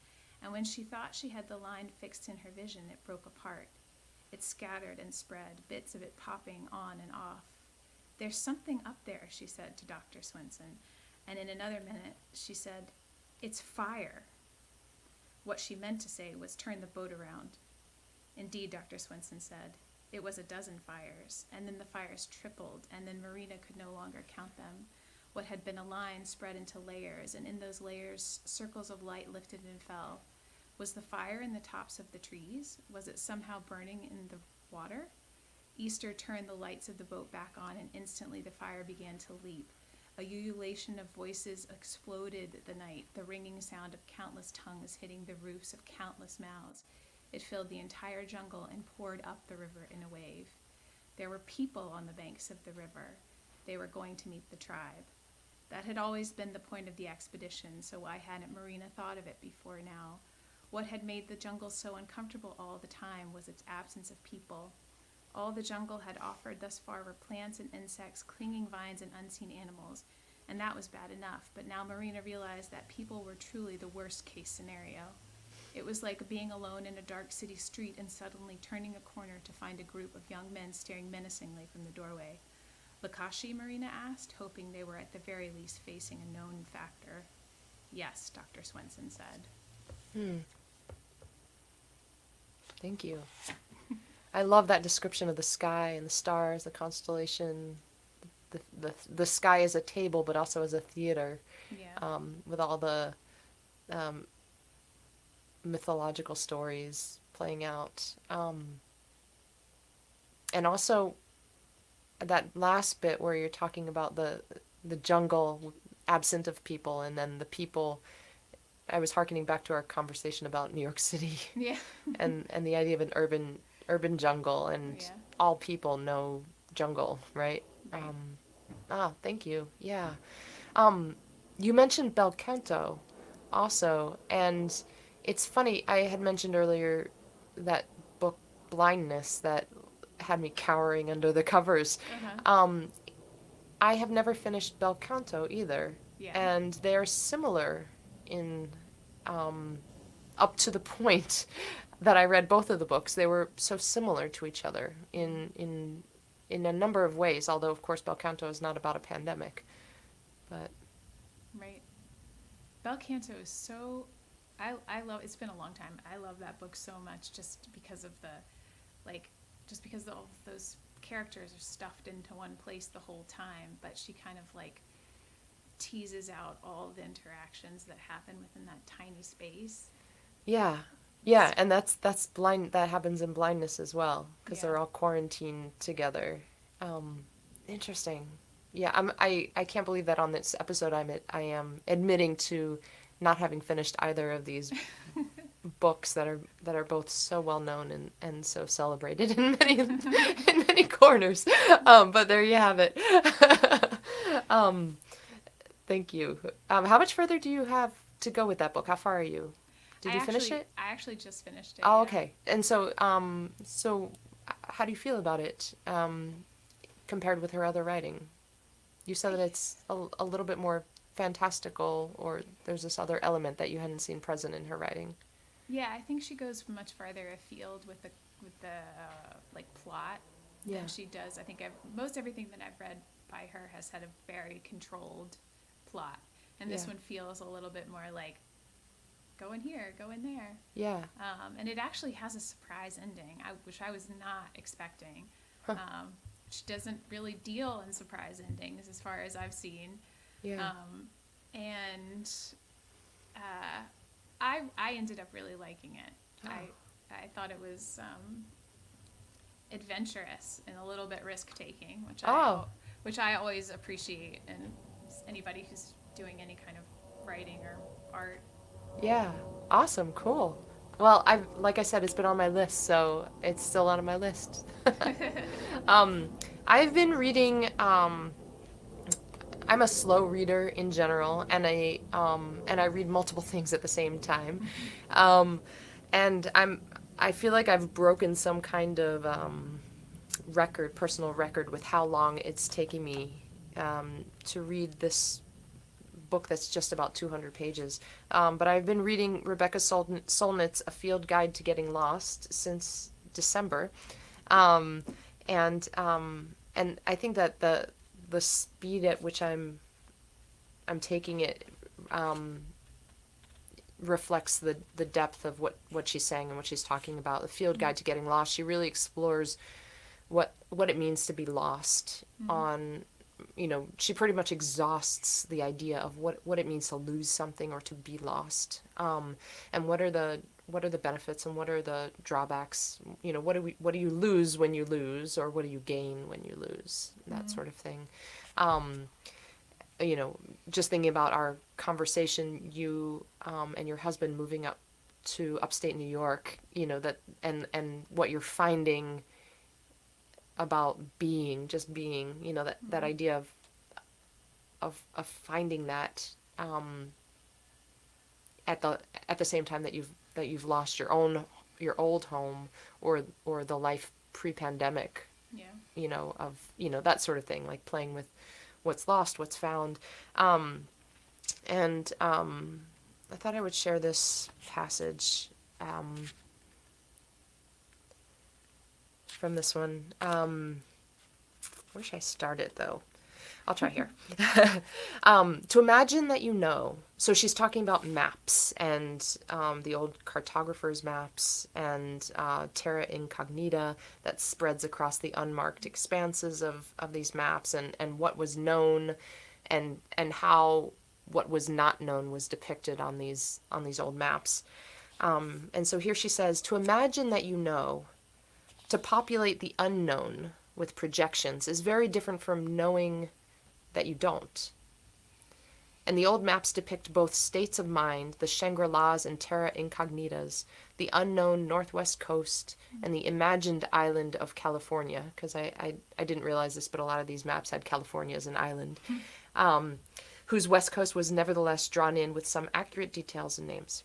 S2: and when she thought she had the line fixed in her vision, it broke apart. It scattered and spread, bits of it popping on and off. "There's something up there," she said to Dr. Swenson, and in another minute she said, "It's fire." What she meant to say was, "Turn the boat around." Indeed, Dr. Swenson said, it was a dozen fires, and then the fires tripled, and then Marina could no longer count them. What had been a line spread into layers, and in those layers circles of light lifted and fell. Was the fire in the tops of the trees? Was it somehow burning in the water? Easter turned the lights of the boat back on, and instantly the fire began to leap. A ululation of voices exploded the night, the ringing sound of countless tongues hitting the roofs of countless mouths. It filled the entire jungle and poured up the river in a wave. There were people on the banks of the river. They were going to meet the tribe. That had always been the point of the expedition, so why hadn't Marina thought of it before now? What had made the jungle so uncomfortable all the time was its absence of people. All the jungle had offered thus far were plants and insects, clinging vines and unseen animals, and that was bad enough, but now Marina realized that people were truly the worst-case scenario. It was like being alone in a dark city street and suddenly turning a corner to find a group of young men staring menacingly from the doorway. "Lakashi?" Marina asked, hoping they were at the very least facing a known factor. "Yes," Dr. Swenson said.
S1: Hmm. Thank you. I love that description of the sky and the stars, the constellation. The sky as a table, but also as a theater,
S2: Yeah.
S1: with all the um, mythological stories playing out. And also that last bit where you're talking about the jungle absent of people, and then the people. I was hearkening back to our conversation about New York City,
S2: Yeah.
S1: and the idea of an urban jungle, and
S2: Yeah.
S1: all people know jungle, right?
S2: Right.
S1: Thank you. Yeah. Um, you mentioned bel canto also, and it's funny. I had mentioned earlier that book Blindness that had me cowering under the covers.
S2: Uh-huh.
S1: Um, I have never finished bel canto either,
S2: Yeah.
S1: and they're similar in um, up to the point that I read both of the books. They were so similar to each other in a number of ways. Although, of course, bel canto is not about a pandemic, but
S2: Right. Bel Canto is so. I love. It's been a long time. I love that book so much, just because of the, like, just because all of those characters are stuffed into one place the whole time. But she kind of like teases out all the interactions that happen within that tiny space.
S1: yeah. Yeah, and that's blind. That happens in Blindness as well, because
S2: Yeah.
S1: they're all quarantined together. Um, Interesting. Yeah, I can't believe that on this episode I am admitting to not having finished either of these books that are both so well known and so celebrated in many corners. But there you have it. um, Thank you. How much further do you have to go with that book? How far are you? Did you finish it?
S2: I actually just finished it.
S1: Oh,
S2: Yeah.
S1: okay. And so how do you feel about it compared with her other writing? You said that it's a little bit more fantastical, or there's this other element that you hadn't seen present in her writing.
S2: Yeah, I think she goes much farther afield with the like plot
S1: Yeah.
S2: than she does. I think most everything that I've read by her has had a very controlled plot, and this
S1: Yeah.
S2: one feels a little bit more like go in here, go in there.
S1: Yeah.
S2: And it actually has a surprise ending, which I was not expecting.
S1: Huh.
S2: She doesn't really deal in surprise endings as far as I've seen.
S1: Yeah.
S2: And uh, I ended up really liking it.
S1: Oh.
S2: I thought it was adventurous and a little bit risk taking,
S1: Oh.
S2: which I always appreciate in anybody who's doing any kind of writing or art.
S1: Yeah. Awesome. Cool. Well, like I said, it's been on my list, so it's still on my list. um, I've been reading. I'm a slow reader in general, and I read multiple things at the same time, and I feel like I've broken some kind of personal record with how long it's taking me to read this book that's just about 200 pages. But I've been reading Rebecca Solnit's A Field Guide to Getting Lost since December. Um, and I think that the speed at which I'm taking it reflects the depth of what she's saying and what she's talking about. The Field Guide to Getting Lost, she really explores what it means to be lost on, she pretty much exhausts the idea of what it means to lose something or to be lost, and what are the benefits and what are the drawbacks. What do you lose when you lose, or what do you gain when you lose, that sort of thing. Just thinking about our conversation, you and your husband moving up to upstate New York, that and what you're finding about just being, that idea of finding that at the same time that you've lost your old home, or the life pre-pandemic,
S2: Yeah.
S1: of that sort of thing, like playing with what's lost, what's found. And I thought I would share this passage from this one. Where should I start it, though? I'll try here. To imagine that you know. So she's talking about maps and the old cartographers' maps and terra incognita that spreads across the unmarked expanses of these maps, and what was known and how what was not known was depicted on these old maps. And so here she says, to imagine that you know, to populate the unknown with projections is very different from knowing that you don't. And the old maps depict both states of mind, the Shangri-Las and terra incognitas, the unknown northwest coast, and the imagined island of California, because I didn't realize this, but a lot of these maps had California as an island, whose west coast was nevertheless drawn in with some accurate details and names.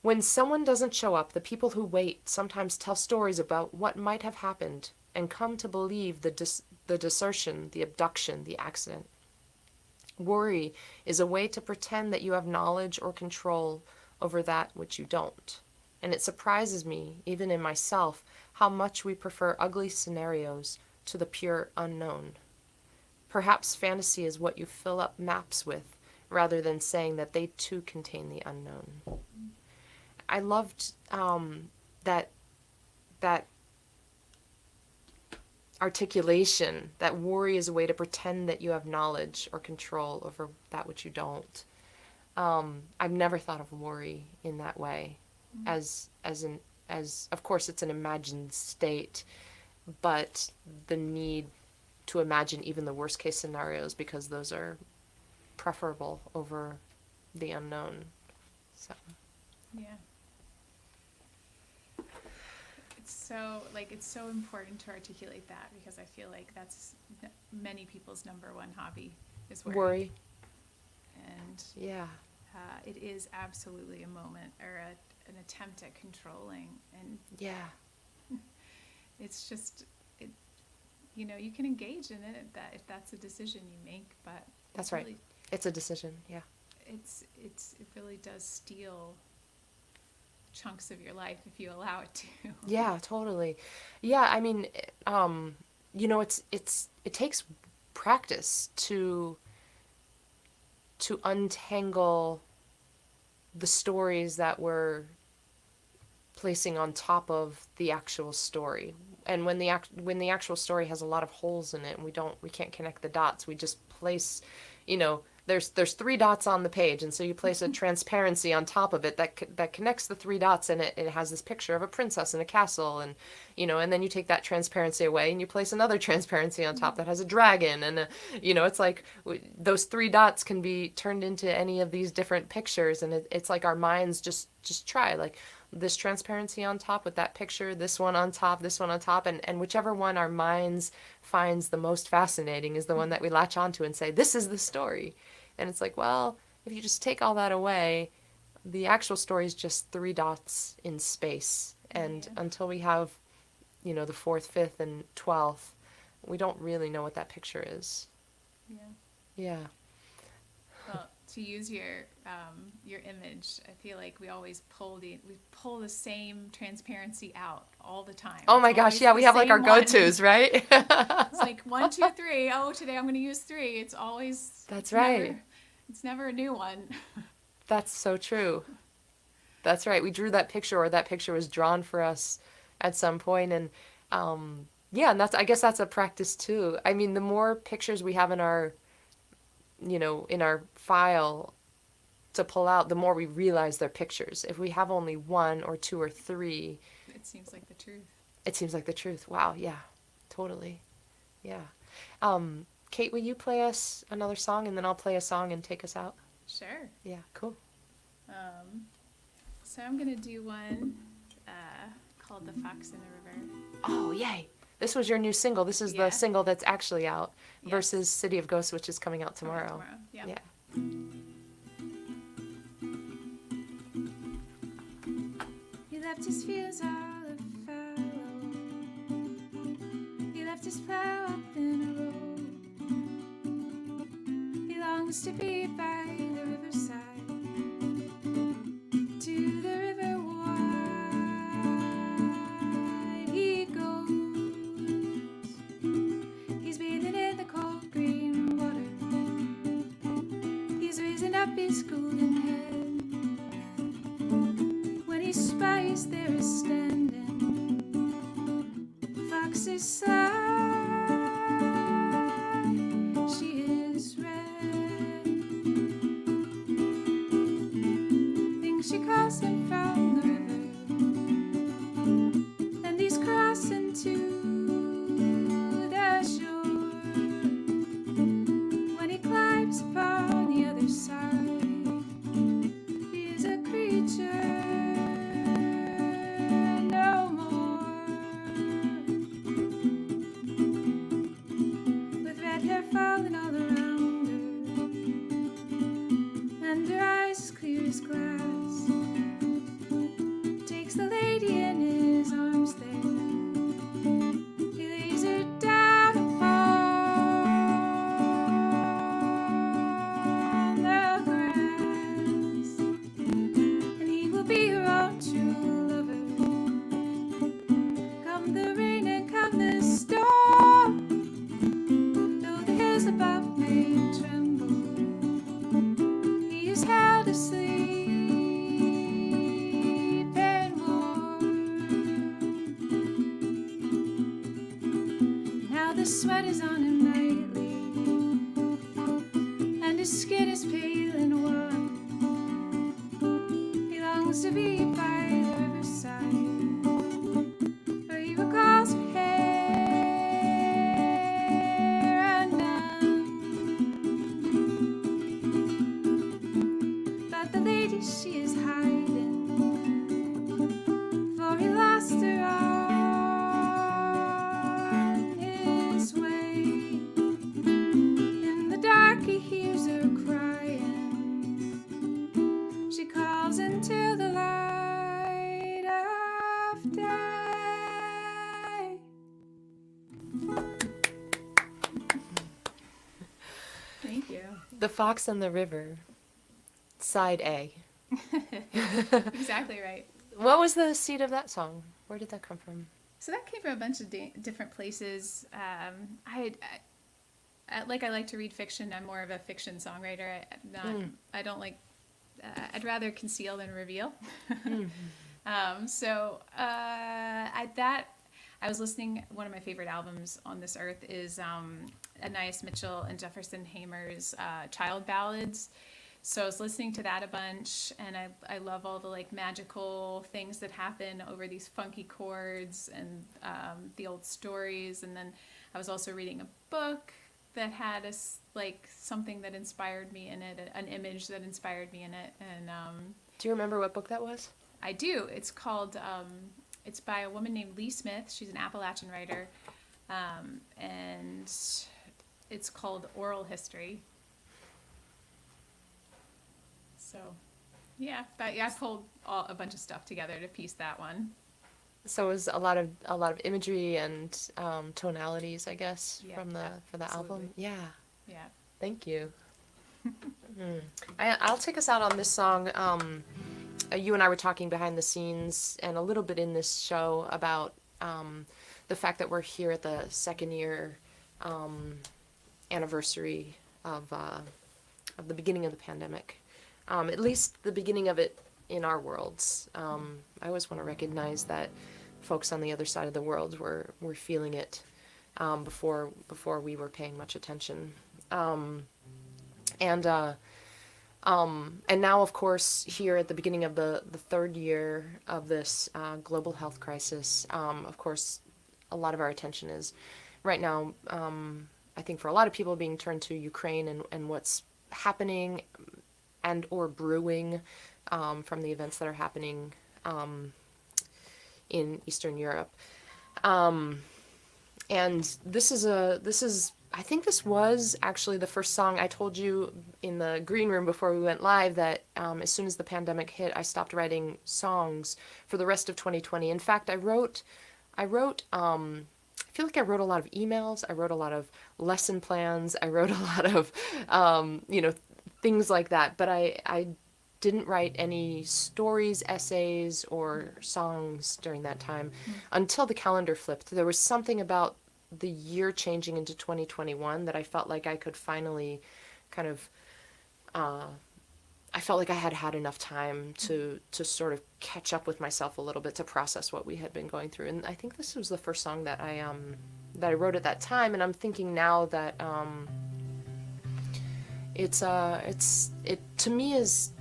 S1: When someone doesn't show up, the people who wait sometimes tell stories about what might have happened and come to believe the desertion, the abduction, the accident. Worry is a way to pretend that you have knowledge or control over that which you don't. And it surprises me, even in myself, how much we prefer ugly scenarios to the pure unknown. Perhaps fantasy is what you fill up maps with, rather than saying that they too contain the unknown. I loved that articulation, that worry is a way to pretend that you have knowledge or control over that which you don't. I've never thought of worry in that way, as of course it's an imagined state, but the need to imagine even the worst case scenarios, because those are preferable over the unknown. So
S2: Yeah. It's so important to articulate that, because I feel like that's many people's number one hobby is worry. And
S1: yeah,
S2: it is absolutely a moment or an attempt at controlling, and
S1: yeah,
S2: it's just you can engage in it if that's a decision you make, but
S1: that's right. Really, it's a decision. Yeah,
S2: it really does steal chunks of your life if you allow it to.
S1: Yeah, totally. Yeah, I mean, it takes practice to untangle the stories that we're placing on top of the actual story. And when the actual story has a lot of holes in it and we can't connect the dots, we just place, there's 3 dots on the page, and so you place a transparency on top of it that connects the 3 dots, and it has this picture of a princess in a castle, and and then you take that transparency away and you place another transparency on top that has a dragon, and it's like those 3 dots can be turned into any of these different pictures, and it's like our minds just try, like, this transparency on top with that picture, this one on top, and whichever one our minds finds the most fascinating is the one that we latch onto and say, this is the story. And it's like, well, if you just take all that away, the actual story is just 3 dots in space. And until we have, the 4th, 5th, and 12th, we don't really know what that picture is.
S2: Yeah.
S1: Yeah.
S2: Well, to use your image, I feel like we always pull the same transparency out all the time.
S1: Oh my gosh, yeah, we have like our go-tos, right?
S2: It's like 1, 2, 3. Oh, today I'm going to use 3. It's always.
S1: That's right.
S2: It's never a new one.
S1: That's so true. That's right. We drew that picture, or that picture was drawn for us at some point, and and I guess that's a practice too. I mean, the more pictures we have in our file to pull out, the more we realize they're pictures. If we have only 1 or 2 or 3,
S2: it seems like the truth.
S1: It seems like the truth. Wow, yeah, totally. Yeah. Kate, will you play us another song, and then I'll play a song and take us out?
S2: Sure.
S1: Yeah, cool.
S2: So I'm going to do one called The Fox in the River.
S1: Oh, yay. This was your new single. This is the single that's actually out versus City of Ghosts, which is coming out tomorrow.
S2: Yeah. He left his fields all fallow. He left his plow up in a row. He longs to be by the riverside. To the river wide he goes. He's bathing in the cold green water. place there is standing, foxy sly, she is red. Thinks she calls him from the river, and he's crossing to the shore. When he climbs upon the other side, he is a creature no more. With red hair falling all around her, and her eyes as clear as glass, takes the lady in his arms there. He lays her down upon the grass, and he will be her own true lover. Come the rain and come the storm, though the hills above may tremble, he is held asleep and warm. Now the sweat is on him nightly, and his skin is pale and wan. He longs to be by the riverside, where he recalls her hair undone. But the lady, she is hiding, for he lost her on his way. In the dark he hears her crying, she calls into the light of day. Thank you.
S1: The Fox and the River, side A.
S2: Exactly right.
S1: What was the seed of that song? Where did that come from?
S2: So that came from a bunch of different places. I like to read fiction. I'm more of a fiction songwriter. I don't like. I'd rather conceal than reveal. I was listening. One of my favorite albums on this earth is Anais Mitchell and Jefferson Hamer's Child Ballads. So I was listening to that a bunch, and I love all the like magical things that happen over these funky chords and the old stories. And then I was also reading a book that had something that inspired me in it, an image that inspired me in it. And
S1: Do you remember what book that was?
S2: I do. It's called. It's by a woman named Lee Smith. She's an Appalachian writer, and it's called Oral History. So, yeah, I pulled a bunch of stuff together to piece that one.
S1: So it was a lot of imagery and tonalities, I guess,
S2: Yeah,
S1: for the
S2: absolutely.
S1: album. Yeah.
S2: Yeah.
S1: Thank you. I'll take us out on this song. You and I were talking behind the scenes and a little bit in this show about the fact that we're here at the second year anniversary of the beginning of the pandemic. At least the beginning of it in our worlds. I always want to recognize that folks on the other side of the world were feeling it before we were paying much attention. And now, of course, here at the beginning of the third year of this global health crisis, of course, a lot of our attention is right now, I think for a lot of people, being turned to Ukraine and what's happening and or brewing from the events that are happening in Eastern Europe. And this is I think this was actually the first song. I told you in the green room before we went live that as soon as the pandemic hit, I stopped writing songs for the rest of 2020. In fact, I wrote, I feel like I wrote a lot of emails. I wrote a lot of lesson plans. I wrote a lot of, things like that. But I didn't write any stories, essays, or songs during that time until the calendar flipped. There was something about the year changing into 2021 that I felt like I could finally kind of, I felt like I had had enough time to sort of catch up with myself a little bit, to process what we had been going through. And I think this was the first song that I wrote at that time. And I'm thinking now that it to me is,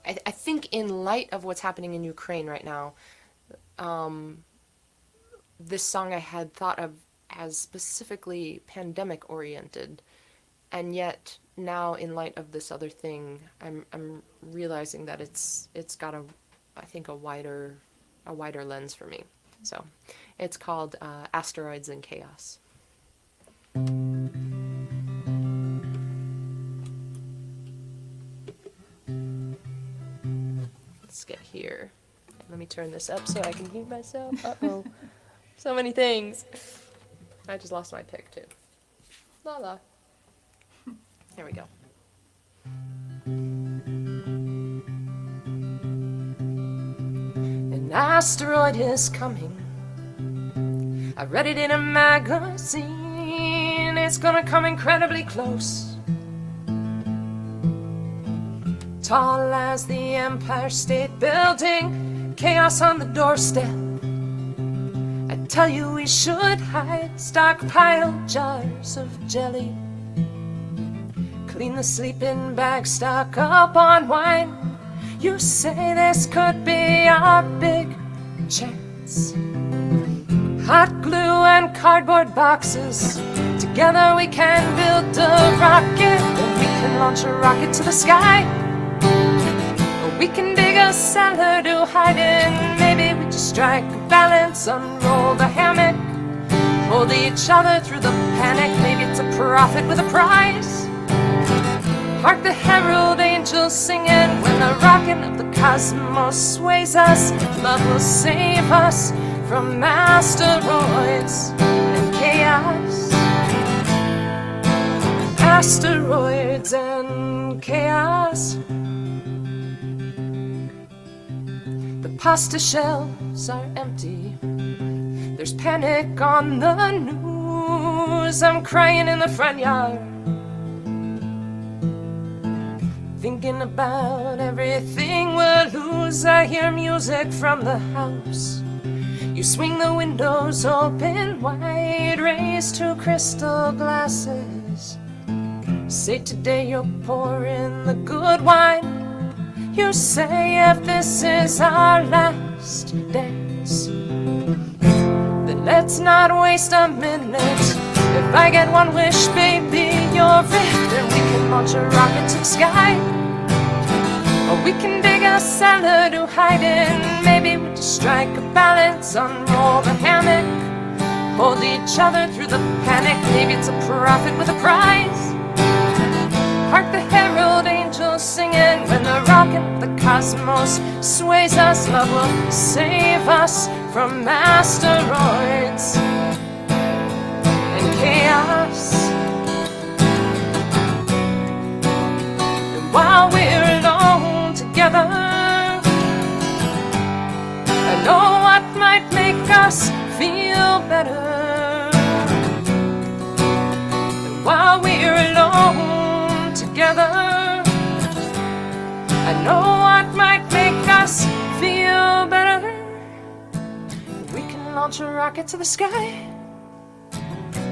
S1: I think in light of what's happening in Ukraine right now, this song I had thought of as specifically pandemic oriented, and yet now in light of this other thing, I'm realizing that it's got I think a wider lens for me. So it's called Asteroids and Chaos. Let's get here. Let me turn this up so I can hear myself. Uh-oh. So many things. I just lost my pick, too. La la. There we go. An asteroid is coming. I read it in a magazine. It's gonna come incredibly close. Tall as the Empire State Building, chaos on the doorstep. I tell you we should hide, stockpile jars of jelly. Clean the sleeping bag, stock up on wine. You say this could be our big chance. Hot glue and cardboard boxes. Together we can build a rocket. And we can launch a rocket to the sky. Or we can dig a cellar to hide in. Maybe we just strike a balance, unroll the hammock, hold each other through the panic. Maybe it's a prophet with a prize. Hark the herald angels singing when the rocket of the cosmos sways us. Love will save us from asteroids and chaos. Asteroids and chaos. The pasta shelves are empty. There's panic on the news. I'm crying in the front yard, thinking about everything we'll lose. I hear music from the house. You swing the windows open wide, raise two crystal glasses. Say today you're pouring the good wine. You say if this is our last dance, then let's not waste a minute. If I get one wish, baby, you're it. Then we can launch a rocket to the sky. Or we can dig a cellar to hide in. Maybe we just strike a balance, unroll the hammock, hold each other through the panic. Maybe it's a prophet with a prize. Hark the herald angels singing when the rocket of the cosmos sways us. Love will save us from asteroids and chaos. And while we're alone together, I know what might make us feel better. And while we're alone together, I know what might make us feel better. We can launch a rocket to the sky,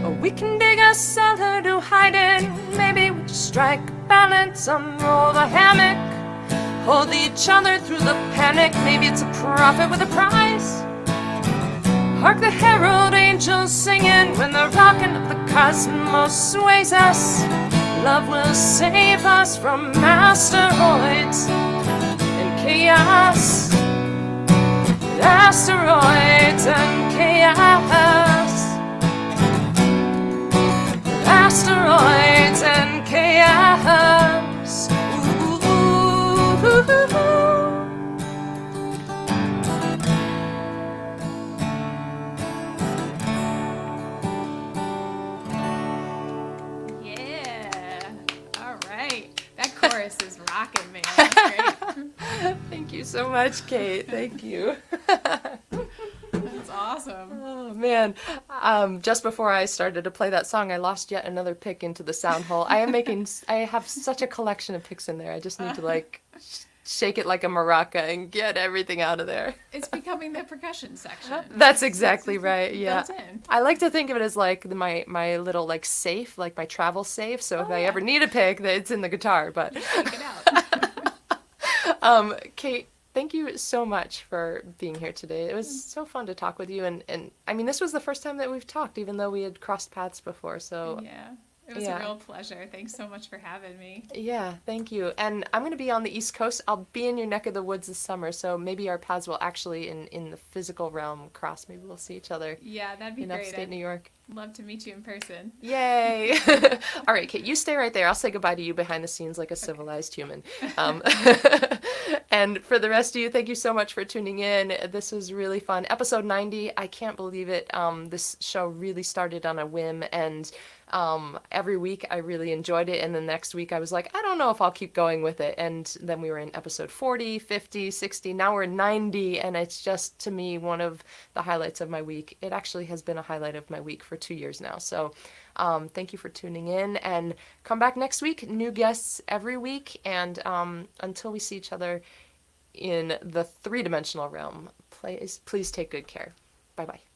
S1: or we can dig a cellar to hide in. Maybe we just strike a balance, unroll the hammock, hold each other through the panic. Maybe it's a prophet with a prize. Hark the herald angels singing when the rocket of the cosmos sways us. Love will save us from asteroids and chaos. Asteroids and chaos. Asteroids and chaos.
S2: Chorus is rocking, man. That's great.
S1: Thank you so much, Kate. Thank you.
S2: That's awesome.
S1: Oh man. Just before I started to play that song, I lost yet another pick into the sound hole. I have such a collection of picks in there. I just need to like shake it like a maraca and get everything out of there.
S2: It's becoming the percussion section.
S1: That's exactly right. Yeah.
S2: Built in.
S1: I like to think of it as like my little like safe, like my travel safe. So if I
S2: yeah.
S1: ever need a pick, it's in the guitar. But
S2: Take it out.
S1: Kate, thank you so much for being here today. It was so fun to talk with you, and I mean, this was the first time that we've talked, even though we had crossed paths before. So
S2: Yeah. It was a real pleasure. Thanks so much for having me.
S1: yeah, thank you. And I'm going to be on the East Coast. I'll be in your neck of the woods this summer, so maybe our paths will actually, in the physical realm, cross. Maybe we'll see each other
S2: Yeah, that'd be
S1: in
S2: great.
S1: upstate New York.
S2: Love to meet you in person.
S1: Yay! All right, Kate, you stay right there. I'll say goodbye to you behind the scenes like a civilized human. And for the rest of you, thank you so much for tuning in. This was really fun. Episode 90, I can't believe it. This show really started on a whim, and every week I really enjoyed it, and the next week I was like, I don't know if I'll keep going with it. And then we were in episode 40, 50, 60, now we're 90, and it's just, to me, one of the highlights of my week. It actually has been a highlight of my week for 2 years now. So thank you for tuning in, and come back next week. New guests every week, and until we see each other in the three-dimensional realm, please take good care. Bye-bye.